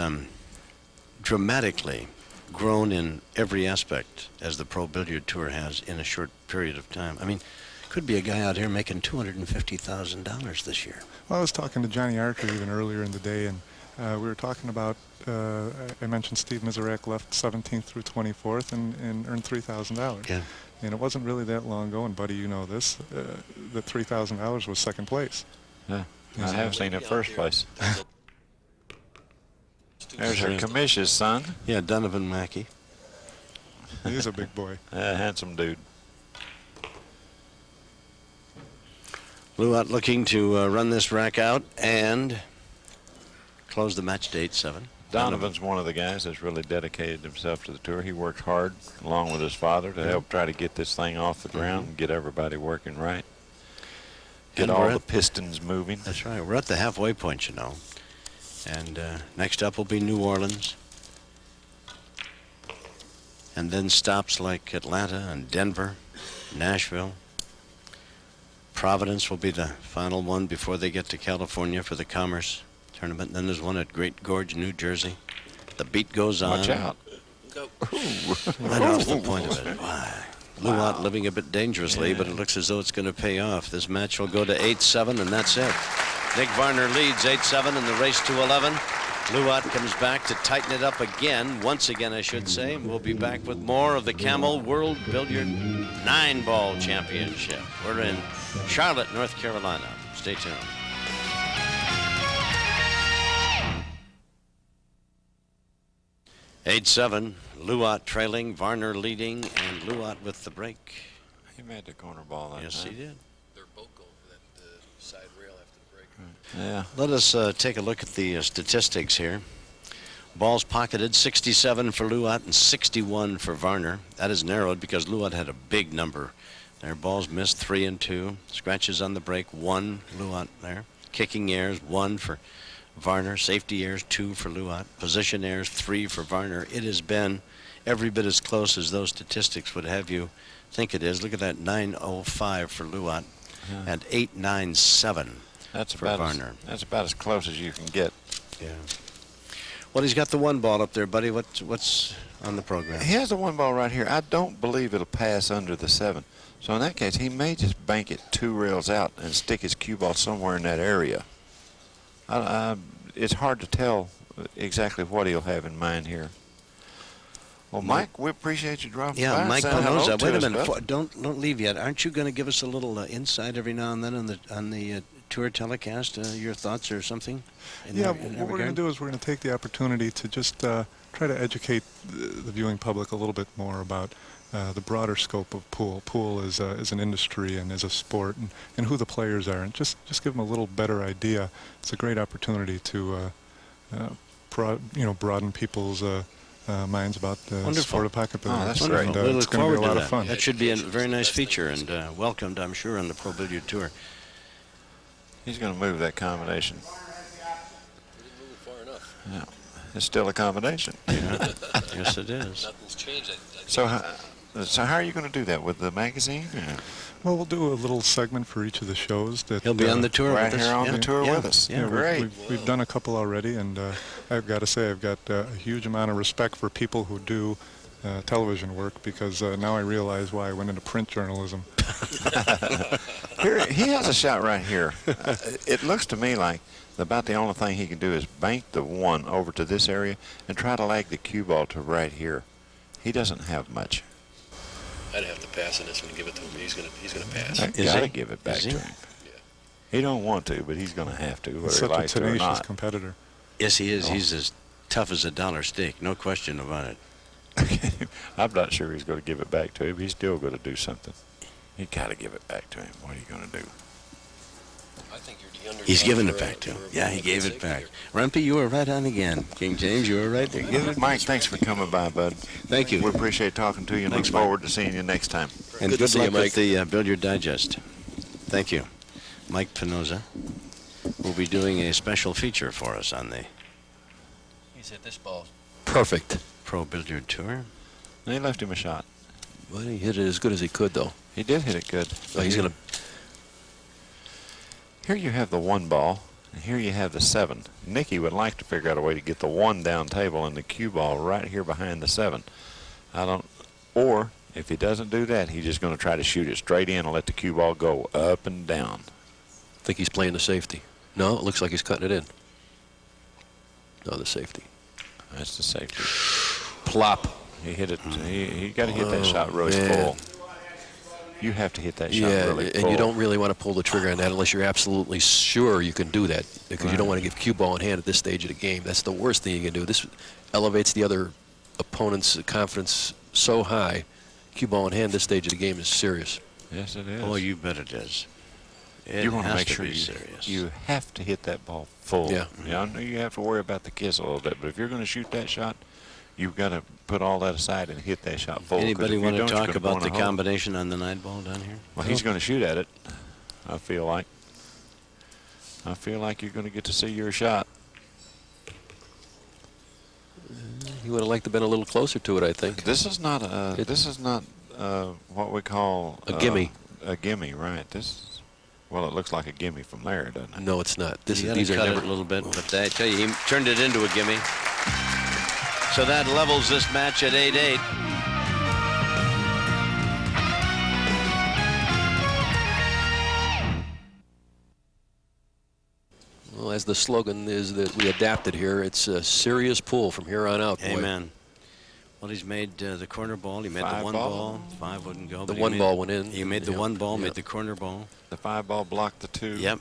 dramatically grown in every aspect as the Pro Billiard Tour has in a short period of time. I mean, could be a guy out here making $250,000 this year. Well, I was talking to Johnny Archer even earlier in the day, and we were talking about, I mentioned Steve Miserak left 17th through 24th and earned $3,000. Yeah. And it wasn't really that long ago, and buddy, you know this, the $3,000 was second place. Yeah. I have seen it first place. There's her Kamish's son. Yeah, Donovan Mackey. He's a big boy. Handsome dude. Luat looking to run this rack out and close the match to 8-7. Donovan's one of the guys that's really dedicated himself to the tour. He worked hard along with his father to help try to get this thing off the ground and get everybody working right. Get And all we're the at- pistons moving. That's right. We're at the halfway point, you know. And next up will be New Orleans. and then stops like Atlanta and Denver, Nashville. Providence will be the final one before they get to California for the Commerce Tournament. And then there's one at Great Gorge, New Jersey. The beat goes on. Watch out. Right off the point of it. Why? Luat living a bit dangerously, but it looks as though it's going to pay off. This match will go to 8-7, and that's it. Nick Varner leads 8-7 in the race to 11. Luat comes back to tighten it up again, once again, I should say. We'll be back with more of the Camel World Billiard 9-Ball Championship. We're in Charlotte, North Carolina. Stay tuned. (8-7), Luat trailing, Varner leading, and Luat with the break. He made the corner ball that Yes, time. he did. They're both going for that side rail after the break. Yeah. Let us take a look at the statistics here. Balls pocketed, 67 for Luat and 61 for Varner. That is narrowed because Luat had a big number. Their balls missed 3 and 2. Scratches on the break, 1 Luat there. Kicking errors, 1 for Varner. Safety errors, 2 for Luat. Position errors, 3 for Varner. It has been every bit as close as those statistics would have you think it is. Look at that, 9.05 for Luat and 8.97 That's for about Varner. That's about as close as you can get. Yeah. Well, he's got the 1 ball up there, buddy. What's on the program? He has the 1 ball right here. I don't believe it'll pass under the 7. So in that case, he may just bank it 2 rails out and stick his cue ball somewhere in that area. It's hard to tell exactly what he'll have in mind here. Well, Mike, we appreciate you dropping by. Yeah, Mike Saying hello Panoza. to Wait a us, minute. bud. Don't leave yet. Aren't you going to give us a little insight every now and then on the tour telecast? Your thoughts or something? Yeah, what we're going to do is we're going to take the opportunity to just try to educate the viewing public a little bit more about the broader scope of pool. Pool is an industry and as a sport, and who the players are, and just give them a little better idea. It's a great opportunity to broaden people's minds about the sport of pocket billiards. that's And, great. We it's look going to forward be a lot to of fun. that should be a very nice feature and welcomed, I'm sure, on the Pro Billiard Tour. He's going to move that combination. Far enough. Yeah. It's still a combination. Yes, it is. Nothing's changed. So how are you going to do that with the magazine? Yeah. Well, we'll do a little segment for each of the shows. That He'll be on the tour Right with us. here on Yeah. the tour Yeah. with us. Yeah. Great. We've done a couple already, and I've got to say I've got a huge amount of respect for people who do television work, because now I realize why I went into print journalism. Here, he has a shot right here. It looks to me like about the only thing he can do is bank the 1 over to this area and try to lag the cue ball to right here. He doesn't have much. I'd have to pass on this one and give it to him. He's gonna pass. I Is gotta he? give it back Is to he? him. He don't want to, but he's going to have to, whether He's he such a likes to or tenacious not. competitor. Yes, he is. Oh. He's as tough as a dollar steak. No question about it. I'm not sure he's going to give it back to him. He's still going to do something. You got to give it back to him. What are you going to do? I think you're the underdog. He's giving it for, back to him. for Yeah, he for gave the it sake back. here. Rumpy, you were right on again. King James, you were right there. Give it. Mike, thanks for coming by, bud. Thank you. We appreciate talking to you and Thanks, look Mike. forward to seeing you next time. And Good to good see you, luck with Mike. the Billiard Digest. Thank you. Mike Panoza will be doing a special feature for us on the He said this ball's perfect. Pro Billiard Tour. They left him a shot. Well, he hit it as good as he could, though. He did hit it good. Oh, he's gonna. Here you have the 1 ball, and here you have the 7. Nicky would like to figure out a way to get the 1 down table and the cue ball right here behind the 7. Or if he doesn't do that, he's just going to try to shoot it straight in and let the cue ball go up and down. Think he's playing the safety. No, it looks like he's cutting it in. No, the safety. That's the safety. Plop. He hit it. He got to hit that shot really man. full. You have to hit that shot Yeah, really full. and you don't really want to pull the trigger on that unless you're absolutely sure you can do that, because you don't want to give cue ball in hand at this stage of the game. That's the worst thing you can do. This elevates the other opponent's confidence so high. Cue ball in hand at this stage of the game is serious. Yes, it is. Oh, you bet it is. It You want to has make sure be you, serious. you have to hit that ball full. Yeah. I know you have to worry about the kiss a little bit, but if you're going to shoot that shot, you've got to put all that aside and hit that shot full. 'cause Anybody if you want to don't, you're talk gonna about burn the a hole. combination on the 9 ball down here? Well, he's going to shoot at it, I feel like. I feel like you're going to get to see your shot. He would have liked to have been a little closer to it, I think. This is not what we call a gimme. A gimme, right? Well, it looks like a gimme from there, doesn't it? No, it's not. These are never it a little bit, but I tell you, he turned it into a gimme. So that levels this match at 8-8. Well, as the slogan is that we adapted here, it's a serious pull from here on out. Boy. Amen. Well, he's made the corner ball. He made the one ball. 5 wouldn't go. The one ball went in. He made the one ball, made the corner ball. The 5 ball blocked the 2. Yep.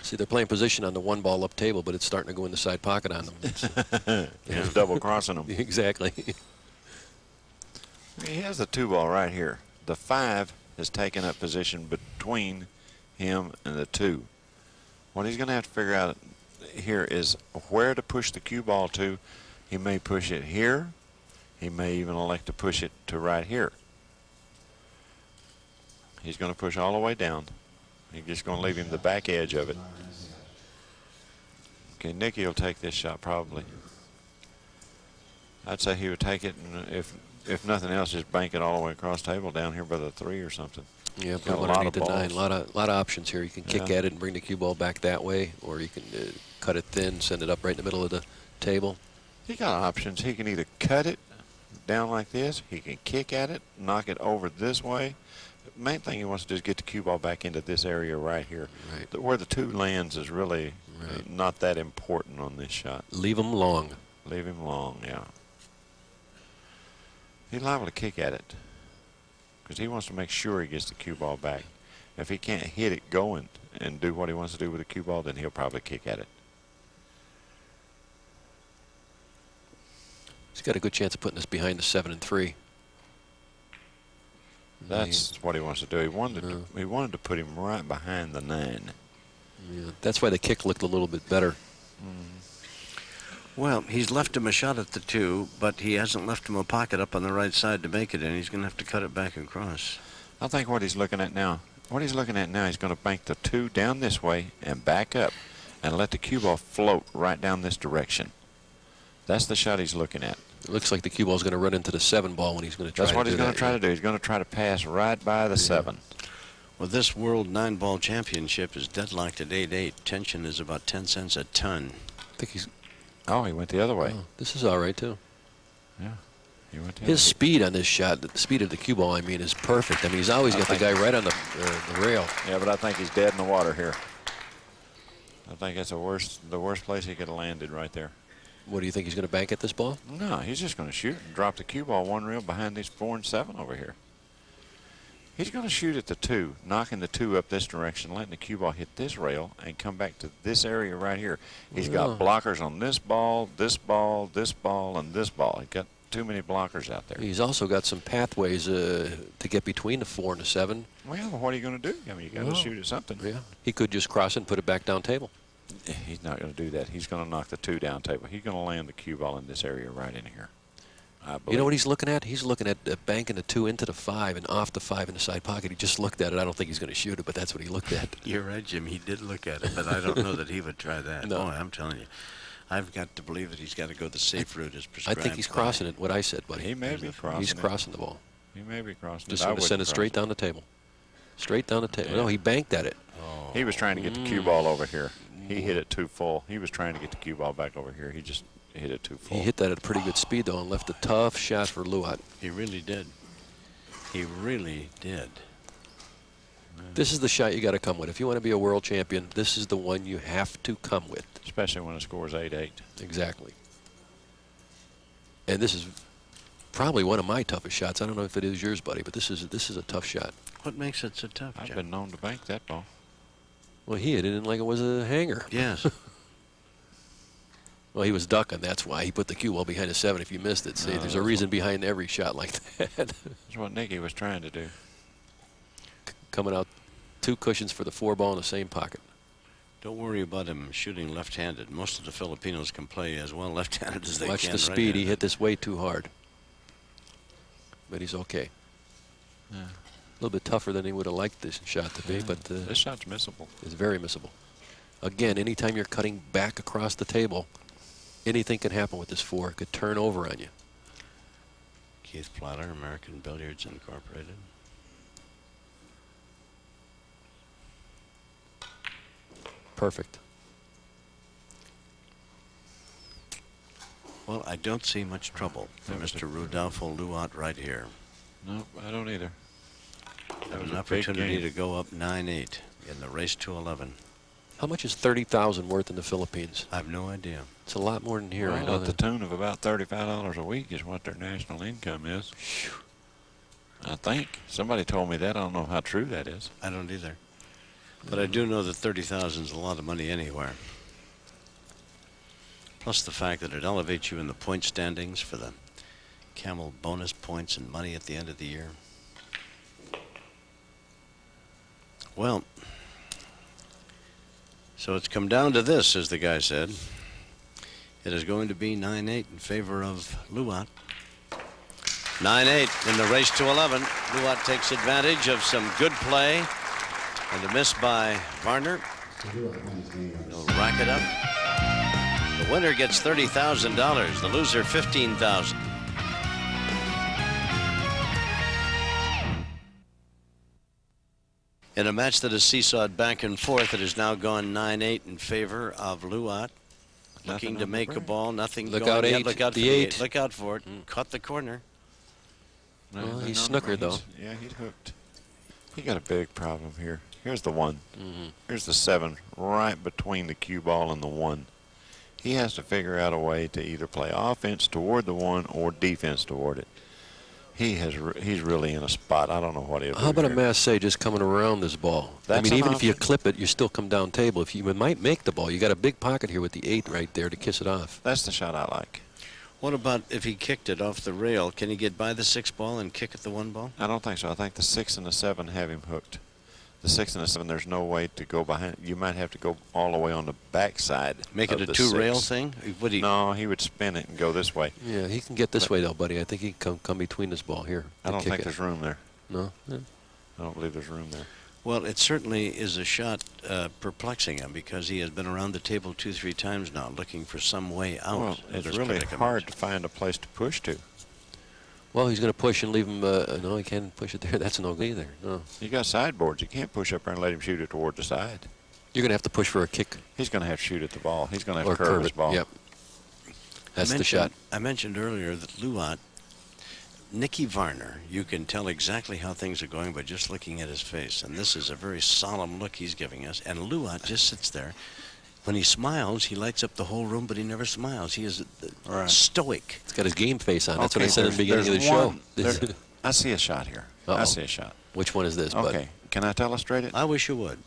See, they're playing position on the one ball up table, but it's starting to go in the side pocket on them. He's double crossing them. Exactly. He has the 2 ball right here. The 5 has taken up position between him and the 2. What he's going to have to figure out here is where to push the cue ball to. He may push it here. He may even elect to push it to right here. He's going to push all the way down. He's just going to leave him the back edge of it. Okay, Nicky will take this shot probably. I'd say he would take it, and if nothing else, just bank it all the way across the table down here by the 3 or something. Yeah, got put a lot underneath of the 9. balls. Lot of options here. You can kick at it and bring the cue ball back that way, or you can cut it thin, send it up right in the middle of the table. He got options. He can either cut it down like this. He can kick at it, knock it over this way. The main thing he wants to do is get the cue ball back into this area right here. Right. Where the 2 lands is really not that important on this shot. Leave him long. Leave him long, yeah. He's liable to kick at it because he wants to make sure he gets the cue ball back. If he can't hit it going and do what he wants to do with the cue ball, then he'll probably kick at it. He's got a good chance of putting this behind the 7 and 3. That's what he wants to do. He wanted to put him right behind the 9. Yeah, that's why the kick looked a little bit better. Well, he's left him a shot at the 2, but he hasn't left him a pocket up on the right side to make it in. He's going to have to cut it back across. I think what he's looking at now, he's going to bank the 2 down this way and back up and let the cue ball float right down this direction. That's the shot he's looking at. It looks like the cue ball's going to run into the 7 ball when he's going to try That's to what do he's going that, to try to do. He's going to try to pass right by the 7. Well, this World 9-Ball Championship is deadlocked at 8-8. Tension is about 10 cents a ton. I think he's... Oh, he went the other way. Oh, this is all right, too. Yeah. He went the His other way. speed on this shot, the speed of the cue ball, I mean, is perfect. I mean, he's always got the guy right on the rail. Yeah, but I think he's dead in the water here. I think that's the worst place he could have landed right there. What do you think, he's going to bank at this ball? No, he's just going to shoot and drop the cue ball 1 reel behind these 4 and 7 over here. He's going to shoot at the 2, knocking the 2 up this direction, letting the cue ball hit this rail and come back to this area right here. He's got blockers on this ball, this ball, this ball, and this ball. He's got too many blockers out there. He's also got some pathways to get between the 4 and the 7. Well, what are you going to do? I mean, you got to shoot at something. Yeah, he could just cross it and put it back down table. He's not going to do that. He's going to knock the 2 down table. He's going to land the cue ball in this area right in here. You know what he's looking at? He's looking at banking the 2 into the 5 and off the 5 in the side pocket. He just looked at it. I don't think he's going to shoot it, but that's what he looked at. You're right, Jim. He did look at it, but I don't know that he would try that. No. Oh, I'm telling you. I've got to believe that he's got to go the safe route as prescribed. I think he's crossing it, what I said, buddy. He may be crossing He's it. crossing the ball. He may be crossing Just it. going to send it straight down the table. Straight down the table. No, he banked at it. Oh. He was trying to get the cue ball over here. He hit it too full. He was trying to get the cue ball back over here. He just hit it too full. He hit that at a pretty good speed, though, and left a tough shot for Luat. He really did. He really did. This is the shot you got to come with. If you want to be a world champion, this is the one you have to come with. Especially when the score is 8-8. Exactly. And this is probably one of my toughest shots. I don't know if it is yours, buddy, but this is a tough shot. What makes it so tough, I've Jim? been known to bank that ball. Well, he hit it in like it was a hanger. Yes. Well, he was ducking. That's why he put the cue ball behind the 7 if you missed it. See, there's a reason behind every shot like that. That's what Nicky was trying to do. Coming out 2 cushions for the 4 ball in the same pocket. Don't worry about him shooting left-handed. Most of the Filipinos can play as well left-handed as they Watch can the speed. right-handed. He hit this way too hard. But he's okay. Yeah. A little bit tougher than he would have liked this shot to be, but This shot's missable. it's very missable. Again, anytime you're cutting back across the table, Anything can happen with this 4. It could turn over on you. Keith Platter, American Billiards Incorporated. Perfect. Well, I don't see much trouble for Mr. Rudolfo Luat right here. No, I don't either. Have was an a big opportunity game. to go up 9-8 in the race to 11. How much is 30,000 worth in the Philippines? I have no idea. It's a lot more than here. I Well, know at the that. tune of about $35 a week is what their national income is. I think. Somebody told me that. I don't know how true that is. I don't either. But I do know that 30,000 is a lot of money anywhere. Plus the fact that it elevates you in the point standings for the Camel bonus points and money at the end of the year. Well, so it's come down to this, as the guy said. It is going to be 9-8 in favor of Luat. 9-8 in the race to 11. Luat takes advantage of some good play and a miss by Varner. He'll rack it up. The winner gets $30,000. The loser, $15,000. In a match that has seesawed back and forth, it has now gone 9-8 in favor of Luat. Looking to make a ball, nothing Look going out, yet. 8, Look out for the the 8. 8. Look out for it. Caught the corner. Well, he's No, snookered, though. Yeah, he's hooked. He got a big problem here. Here's the 1. Here's the 7, right between the cue ball and the 1. He has to figure out a way to either play offense toward the 1 or defense toward it. He's really in a spot. I don't know what he'll do. How about here. a masse just coming around this ball? I That's mean, an even if you option. clip it, you still come down table. If you might make the ball, you got a big pocket here with the 8 right there to kiss it off. That's the shot I like. What about if he kicked it off the rail? Can he get by the 6 ball and kick at the 1 ball? I don't think so. I think the 6 and the 7 have him hooked. The 6 and the 7, there's no way to go behind. You might have to go all the way on the backside. Make it of a the 2-rail 6. thing? Would he? No, he would spin it and go this way. Yeah, he can get this way, though, buddy. I think he can come between this ball here. I and don't kick think it. there's room there. No? Yeah. I don't believe there's room there. Well, it certainly is a shot perplexing him because he has been around the table 2-3 times now looking for some way out. Well, of it's this really predicament. hard to find a place to push to. Well, he's going to push and leave him. No, he can't push it there. That's no good either. No. You got sideboards. You can't push up there and let him shoot it toward the side. You're going to have to push for a kick. He's going to have to shoot at the ball. He's going to have Or to curve curve his it. ball. Yep. That's the shot. I mentioned earlier that Luat, Nicky Varner, you can tell exactly how things are going by just looking at his face. And this is a very solemn look he's giving us. And Luat just sits there. When he smiles, he lights up the whole room, but he never smiles. He is stoic. He's got his game face on. That's what I Okay, said at the beginning of the there's show. one- there- I see a shot here. I Uh-oh. see a shot. Which one is this, bud? Okay. Can I illustrate it? I wish you would.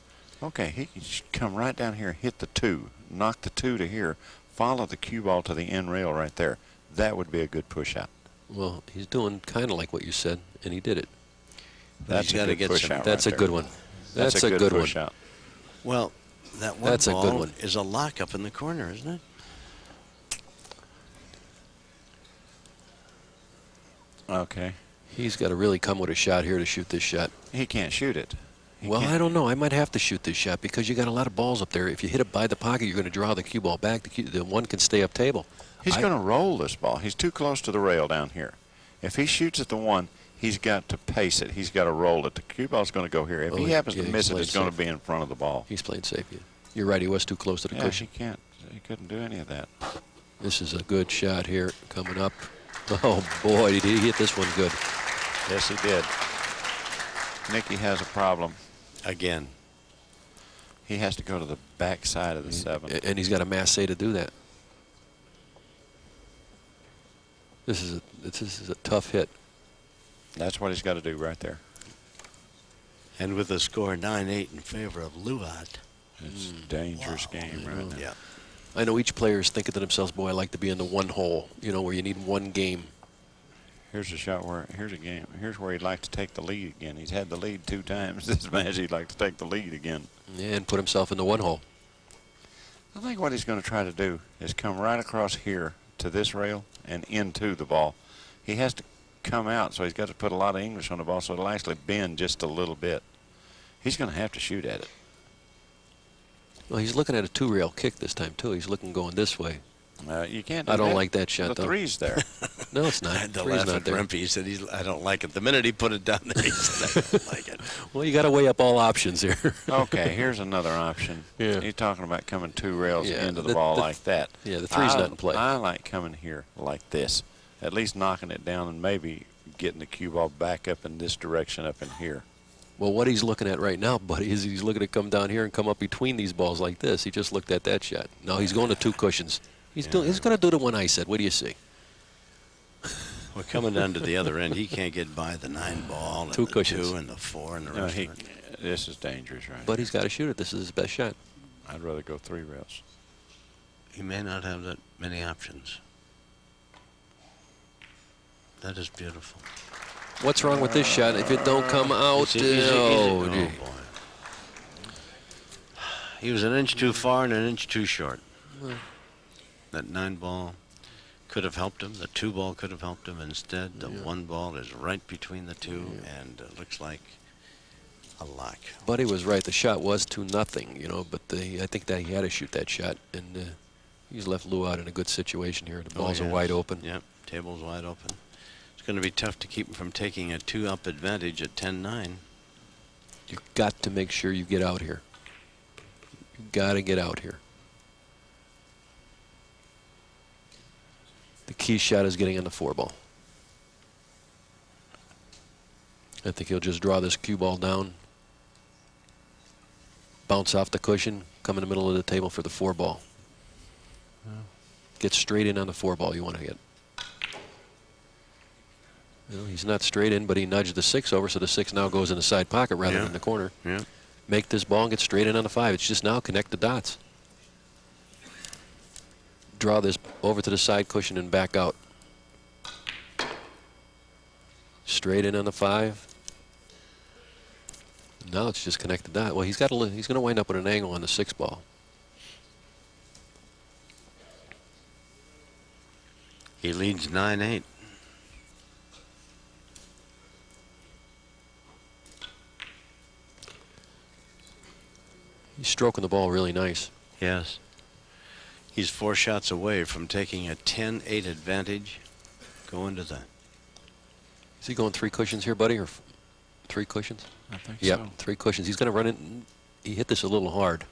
Okay. He can come right down here, hit the 2, knock the 2 to here, follow the cue ball to the end rail right there. That would be a good push out. Well, he's doing kind of like what you said, and he did it. That's he's a gotta good get push some- out That's right a good there. one. That's a good push one. out. Well, that one That's a ball good one. is a lock up in the corner, isn't it? Okay. He's got to really come with a shot here to shoot this shot. He can't shoot it. He Well, can't. I don't know. I might have to shoot this shot because you got a lot of balls up there. If you hit it by the pocket, you're going to draw the cue ball back. The 1 can stay up table. He's going to roll this ball. He's too close to the rail down here. If he shoots at the 1, he's got to pace it. He's got to roll it. The cue ball's going to go here. If Oh, he happens yeah, to miss he's it, playing it's going to safe. be in front of the ball. He's playing safe. You're right. He was too close to the Yeah, cushion. he can't. He couldn't do any of that. This is a good shot here coming up. Oh, boy, did he hit this one good. Yes, he did. Nicky has a problem. Again. He has to go to the back side of the 7. And he's got a masse to do that. This is a tough hit. That's what he's got to do right there. And with the score 9-8 in favor of Luat. It's a dangerous game right now. Yeah. I know each player is thinking to themselves, boy, I like to be in the 1 hole, where you need 1 game. Here's a shot where, here's a game. Here's where he'd like to take the lead again. He's had the lead 2 times. This match, he'd like to take the lead again. Yeah, and put himself in the 1 hole. I think what he's going to try to do is come right across here to this rail and into the ball. He has to come out, so he's got to put a lot of English on the ball so it'll actually bend just a little bit. He's going to have to shoot at it. Well, he's looking at a 2-rail kick this time, too. He's looking going this way. You can't do I don't that. like that shot, The though. three's there. No, it's I not. had to Three's laugh not at there. Rempey. He said, I don't like it. The minute he put it down there, he said, I don't like it. Well, you got to weigh up all options here. Okay, here's another option. Yeah. You're talking about coming 2 rails Yeah, into the ball like that. Yeah, the three's not in play. I like coming here like this, at least knocking it down and maybe getting the cue ball back up in this direction up in here. Well, what he's looking at right now, buddy, is he's looking to come down here and come up between these balls like this. He just looked at that shot. No, he's going to 2 cushions. He's going to do the one I said. What do you see? We're coming down to the other end. He can't get by the 9 ball, and 2 the cushions. 2 and the 4 and the No, rest of it. this is dangerous, right? But he's got to shoot it. This is his best shot. I'd rather go 3 rails. He may not have that many options. That is beautiful. What's wrong with this shot? If it don't come out, Easy. oh, Oh, gee. boy. He was an inch too far and an inch too short. That 9 ball could have helped him. The 2 ball could have helped him. Instead, the 1 ball is right between the 2, and it looks like a lock. Buddy was right. The shot was 2-0, you know, but I think that he had to shoot that shot, and he's left Luat in a good situation here. The balls are wide open. Yep, table's wide open. It's going to be tough to keep him from taking a 2-up advantage at 10-9. You've got to make sure you get out here. You've got to get out here. The key shot is getting on the 4 ball. I think he'll just draw this cue ball down, bounce off the cushion, come in the middle of the table for the 4 ball. Get straight in on the 4 ball you want to hit. You know, he's not straight in, but he nudged the 6 over, so the 6 now goes in the side pocket rather than the corner. Yeah. Make this ball and get straight in on the 5. It's just now connect the dots. Draw this over to the side cushion and back out. Straight in on the 5. Now it's just connect the dot. Well, he's going to wind up with an angle on the 6 ball. He leads 9-8. He's stroking the ball really nice. Yes. He's 4 shots away from taking a 10-8 advantage. Going to the... Is he going 3 cushions here, buddy, or 3 cushions? I think Yep, so. 3 cushions. He's going to run it. He hit this a little hard.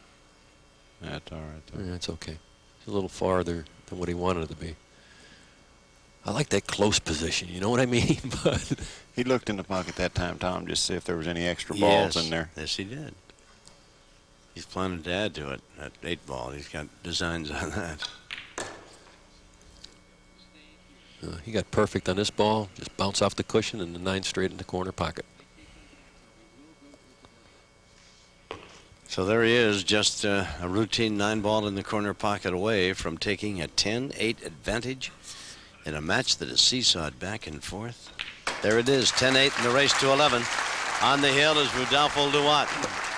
That's all right, though. Yeah, it's okay. It's a little farther than what he wanted it to be. I like that close position, you know what I mean? But He looked in the pocket that time, Tom, just to see if there was any extra balls in there. Yes, he did. He's planning to add to it, that 8 ball. He's got designs on that. he got perfect on this ball. Just bounce off the cushion and the 9 straight in the corner pocket. So there he is, just a routine 9 ball in the corner pocket away from taking a 10-8 advantage in a match that is seesawed back and forth. There it is, 10-8 in the race to 11. On the hill is Rodolfo Luat.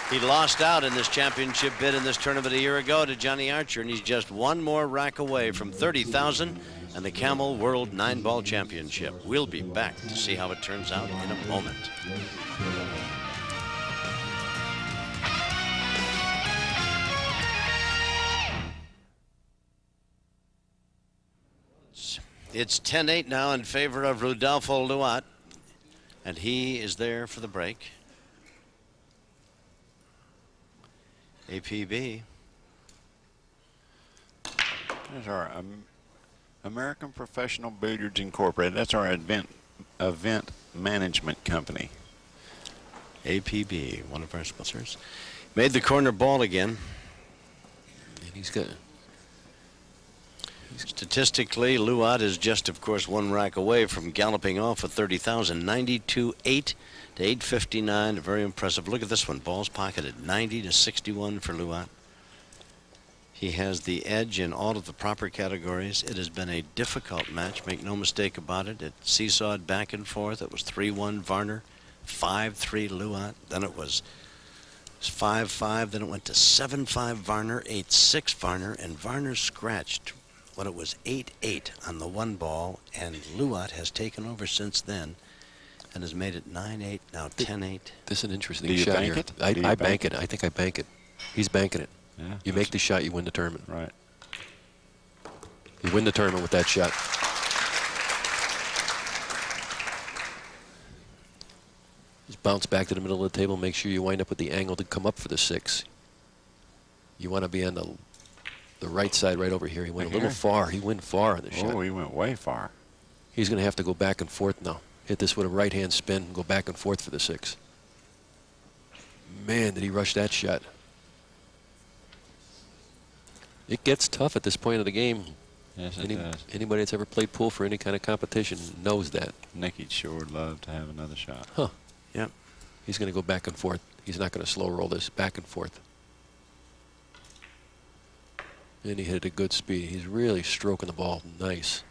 He lost out in this championship bid in this tournament a year ago to Johnny Archer, and he's just 1 more rack away from 30,000 and the Camel World 9-Ball Championship. We'll be back to see how it turns out in a moment. It's 10-8 now in favor of Rodolfo Luat, and he is there for the break. APB. There's our American Professional Billiards Incorporated. That's our event management company. APB, one of our sponsors. Made the corner ball again. And he's got... Statistically, Luat is just, of course, 1 rack away from galloping off at 30,000. 92-8 to 859. Very impressive. Look at this one. Balls pocketed. 90-61 for Luat. He has the edge in all of the proper categories. It has been a difficult match. Make no mistake about it. It seesawed back and forth. It was 3-1 Varner, 5-3 Luat. Then it was 5-5. Then it went to 7-5 Varner, 8-6 Varner, and Varner scratched when it was 8-8 on the 1 ball, and Luat has taken over since then and has made it 9-8, now 10-8. This is an interesting Do you shot bank here. it? I Do you bank it. I think I bank it. He's banking it. Yeah, You make the shot, you win the tournament. right. You win the tournament with that shot. Just bounce back to the middle of the table. Make sure you wind up with the angle to come up for the 6. You want to be on the right side right over here. He went a little far. He went far on the shot. Oh, he went way far. He's going to have to go back and forth now. Hit this with a right-hand spin and go back and forth for the 6. Man, did he rush that shot. It gets tough at this point of the game. Yes, it does. Anybody that's ever played pool for any kind of competition knows that. Nicky'd sure love to have another shot. Huh. Yep. He's going to go back and forth. He's not going to slow roll this. Back and forth. And he hit it at good speed. He's really stroking the ball nice.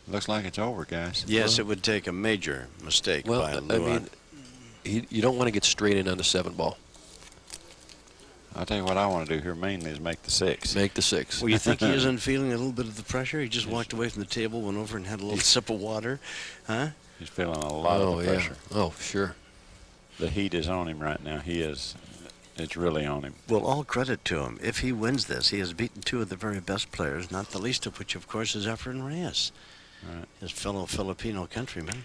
Looks like it's over, guys. Yes, it would take a major mistake by Luat. I mean, you don't want to get straight in on the 7 ball. I'll tell you what I want to do here mainly is make the 6. Make the 6. Well, you think he isn't feeling a little bit of the pressure? He just walked away from the table, went over and had a little sip of water. Huh? He's feeling a lot of the pressure. Oh, sure. The heat is on him right now. It's really on him. Well, all credit to him. If he wins this, he has beaten 2 of the very best players, not the least of which, of course, is Efren Reyes. Right. His fellow Filipino countryman.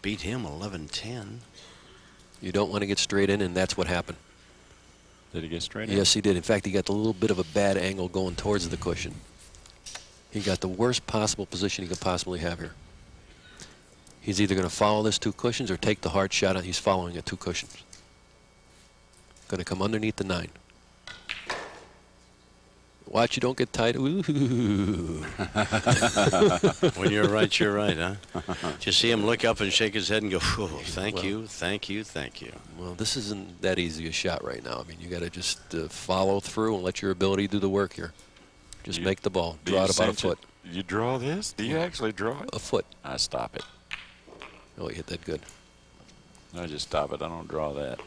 Beat him 11-10. You don't want to get straight in, and that's what happened. Did he get straight in? Yes, he did. In fact, he got a little bit of a bad angle going towards the cushion. He got the worst possible position he could possibly have here. He's either going to follow this 2 cushions or take the hard shot, and he's following it 2 cushions. Going to come underneath the 9. Watch you don't get tight. Ooh. When you're right, you're right, huh? Just see him look up and shake his head and go, oh, thank you, thank you, thank you. Well, this isn't that easy a shot right now. I mean, you got to just follow through and let your ability do the work here. Just make the ball. Draw it about a foot. You draw this? Do you actually draw it? A foot. I stop it. Oh, he hit that good. I just stop it. I don't draw that.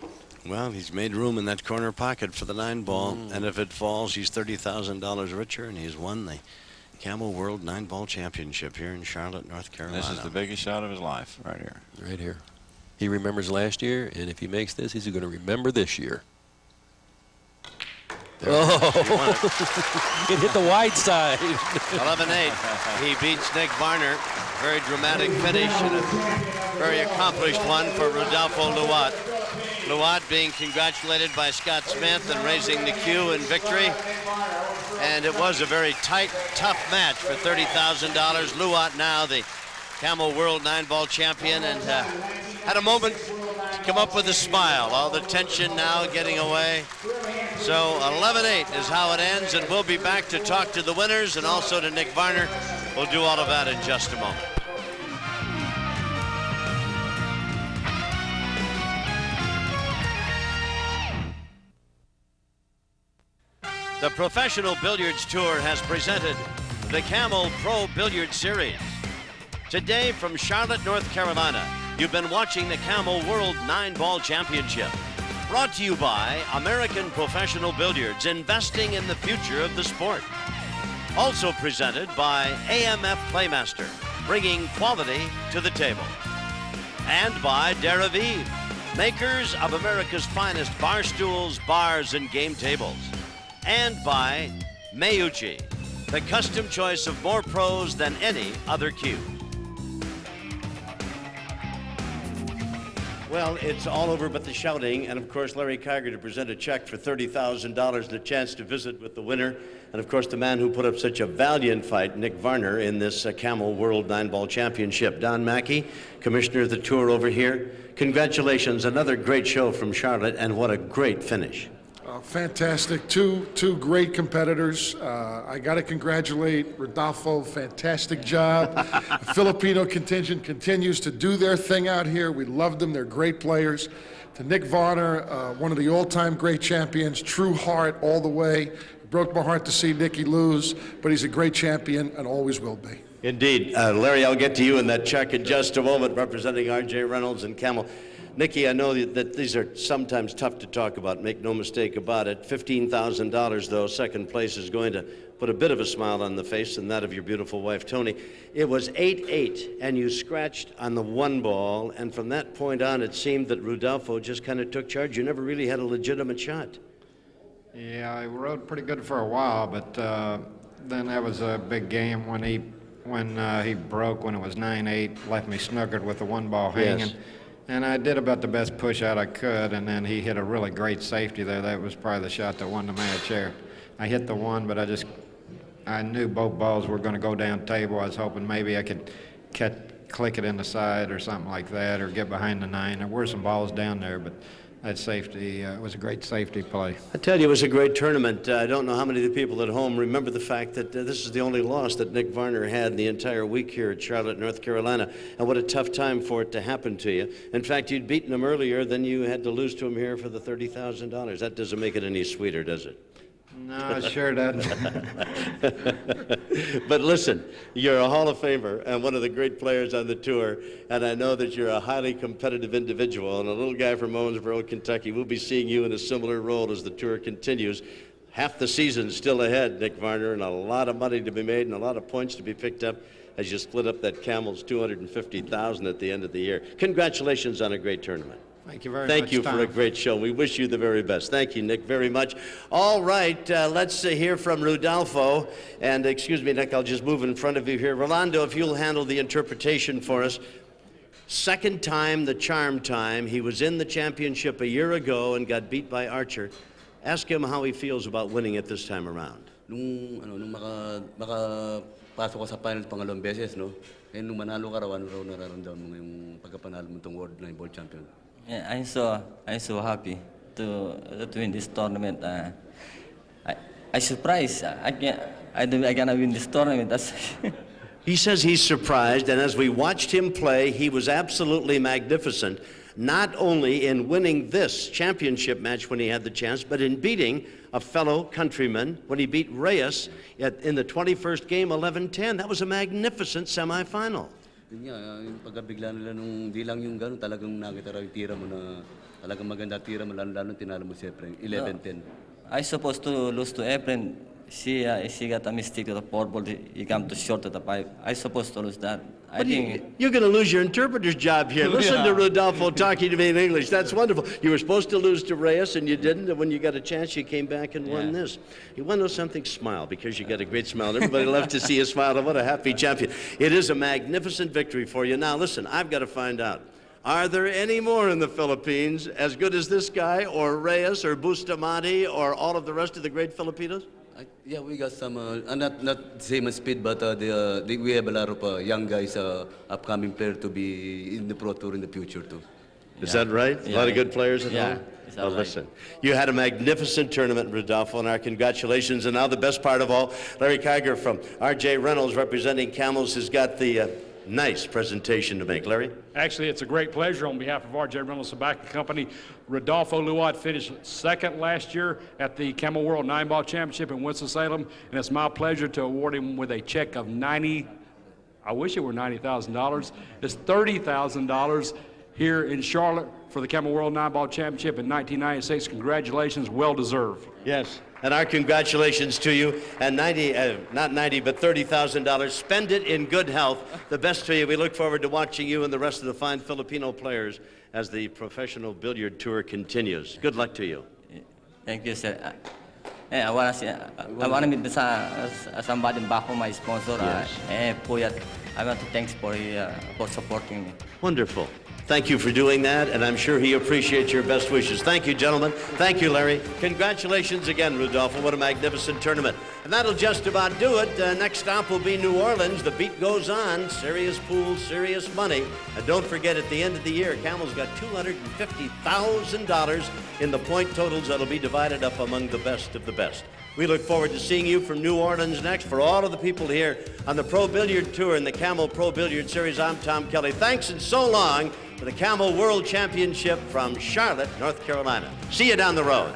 Well, he's made room in that corner pocket for the 9 ball, and if it falls, he's $30,000 richer, and he's won the Camel World 9 Ball Championship here in Charlotte, North Carolina. This is the biggest shot of his life right here. Right here. He remembers last year, and if he makes this, he's going to remember this year. It hit the wide side. 11-8. He beats Nick Varner. Very dramatic finish and a very accomplished one for Rodolfo Luat. Luat being congratulated by Scott Smith and raising the cue in victory. And it was a very tight, tough match for $30,000. Luat now the Camel World 9-ball champion and had a moment to come up with a smile. All the tension now getting away. So 11-8 is how it ends, and we'll be back to talk to the winners and also to Nick Varner. We'll do all of that in just a moment. The Professional Billiards Tour has presented the Camel Pro Billiard Series. Today from Charlotte, North Carolina, you've been watching the Camel World 9-Ball Championship. Brought to you by American Professional Billiards, investing in the future of the sport. Also presented by AMF Playmaster, bringing quality to the table. And by Deravive, makers of America's finest bar stools, bars, and game tables. And by Meucci, the custom choice of more pros than any other cue. Well, it's all over but the shouting, and of course Larry Kiger to present a check for $30,000 and a chance to visit with the winner, and of course the man who put up such a valiant fight, Nick Varner, in this Camel World 9-Ball Championship. Don Mackey, commissioner of the tour over here. Congratulations, another great show from Charlotte, and what a great finish. Fantastic. Two great competitors. I got to congratulate Rodolfo. Fantastic job. The Filipino contingent continues to do their thing out here. We love them. They're great players. To Nick Varner, one of the all-time great champions, true heart all the way. It broke my heart to see Nicky lose, but he's a great champion and always will be. Indeed. Larry, I'll get to you in that check in just a moment, representing R.J. Reynolds and Camel. Nicky, I know that these are sometimes tough to talk about, make no mistake about it. $15,000, though, second place is going to put a bit of a smile on the face, and that of your beautiful wife, Tony. It was 8-8, and you scratched on the 1 ball, and from that point on, it seemed that Rodolfo just kind of took charge. You never really had a legitimate shot. Yeah, I rode pretty good for a while, but then that was a big game when he broke when it was 9-8, left me snookered with the one ball hanging. Yes. And I did about the best push out I could, and then he hit a really great safety there. That was probably the shot that won the match there. I hit the one, but I knew both balls were going to go down table. I was hoping maybe I could click it in the side or something like that, or get behind the 9. There were some balls down there, but that safety was a great safety play. I tell you, it was a great tournament. I don't know how many of the people at home remember the fact that this is the only loss that Nick Varner had in the entire week here at Charlotte, North Carolina, and what a tough time for it to happen to you. In fact, you'd beaten him earlier, then you had to lose to him here for the $30,000. That doesn't make it any sweeter, does it? No, it sure doesn't. But listen, you're a Hall of Famer and one of the great players on the tour, and I know that you're a highly competitive individual, and a little guy from Owensboro, Kentucky. We'll be seeing you in a similar role as the tour continues. Half the season's still ahead, Nick Varner, and a lot of money to be made and a lot of points to be picked up as you split up that Camel's $250,000 at the end of the year. Congratulations on a great tournament. Thank you very much, Thank you Tom. for a great show. We wish you the very best. Thank you, Nick, very much. All right, let's hear from Rudolfo. And excuse me, Nick, I'll just move in front of you here. Rolando, if you'll handle the interpretation for us. Second time, the charm time. He was in the championship a year ago and got beat by Archer. Ask him how he feels about winning it this time around. Nung makapasok ko sa finals pangalawang beses, no? Eh, nung manalo ka raw, ano raw nararamdaman mo yung pagkapanalo mo itong World 9 Ball Champion? Yeah, I'm so happy to win this tournament. I surprised. I gonna win this tournament. That's He says he's surprised, and as we watched him play, he was absolutely magnificent, not only in winning this championship match when he had the chance, but in beating a fellow countryman when he beat Reyes in the 21st game, 11-10. That was a magnificent semifinal. Yun nga, yung pagkabigla nila nung di lang yung gano'n, talagang nakita raw yung tira mo na talagang maganda tira mo, lalo tinalo mo si Efren, 11-10. I supposed to lose to Efren. She got a mistake to the 4 ball. He come too short to the 5. I supposed to lose that. I think You're going to lose your interpreter's job here. Listen to Rodolfo talking to me in English. That's wonderful. You were supposed to lose to Reyes, and you didn't. And when you got a chance, you came back and won this. You want to know something? Smile, because you got a great smile. Everybody loves to see you smile. And what a happy champion. It is a magnificent victory for you. Now, listen, I've got to find out. Are there any more in the Philippines as good as this guy, or Reyes, or Bustamante, or all of the rest of the great Filipinos? Yeah, we got some, not same as speed, but we have a lot of young guys, upcoming player to be in the Pro Tour in the future too. Is that right? A lot of good players at home? Well, listen, you had a magnificent tournament, Rodolfo, and our congratulations. And now the best part of all, Larry Kiger from R.J. Reynolds representing Camels has got the nice presentation to make. Larry? Actually, it's a great pleasure on behalf of R.J. Reynolds Tobacco Company. Rodolfo Luat finished second last year at the Camel World 9-Ball Championship in Winston-Salem, and it's my pleasure to award him with a check of I wish it were $90,000. It's $30,000 here in Charlotte for the Camel World 9-Ball Championship in 1996. Congratulations, well deserved. Yes. And our congratulations to you. And not $90,000, but $30,000. Spend it in good health. The best to you. We look forward to watching you and the rest of the fine Filipino players as the professional billiard tour continues. Good luck to you. thank you, sir. I want to meet somebody back home, my sponsor. Yes. Puyat. I want to thanks for supporting me. Wonderful. Thank you for doing that, and I'm sure he appreciates your best wishes. Thank you, gentlemen. Thank you, Larry. Congratulations again, Rodolfo. What a magnificent tournament. And that'll just about do it. Next stop will be New Orleans. The beat goes on. Serious pools, serious money. And don't forget, at the end of the year, Camel's got $250,000 in the point totals that'll be divided up among the best of the best. We look forward to seeing you from New Orleans next. For all of the people here on the Pro Billiard Tour and the Camel Pro Billiard Series, I'm Tom Kelly. Thanks and so long for the Camel World Championship from Charlotte, North Carolina. See you down the road.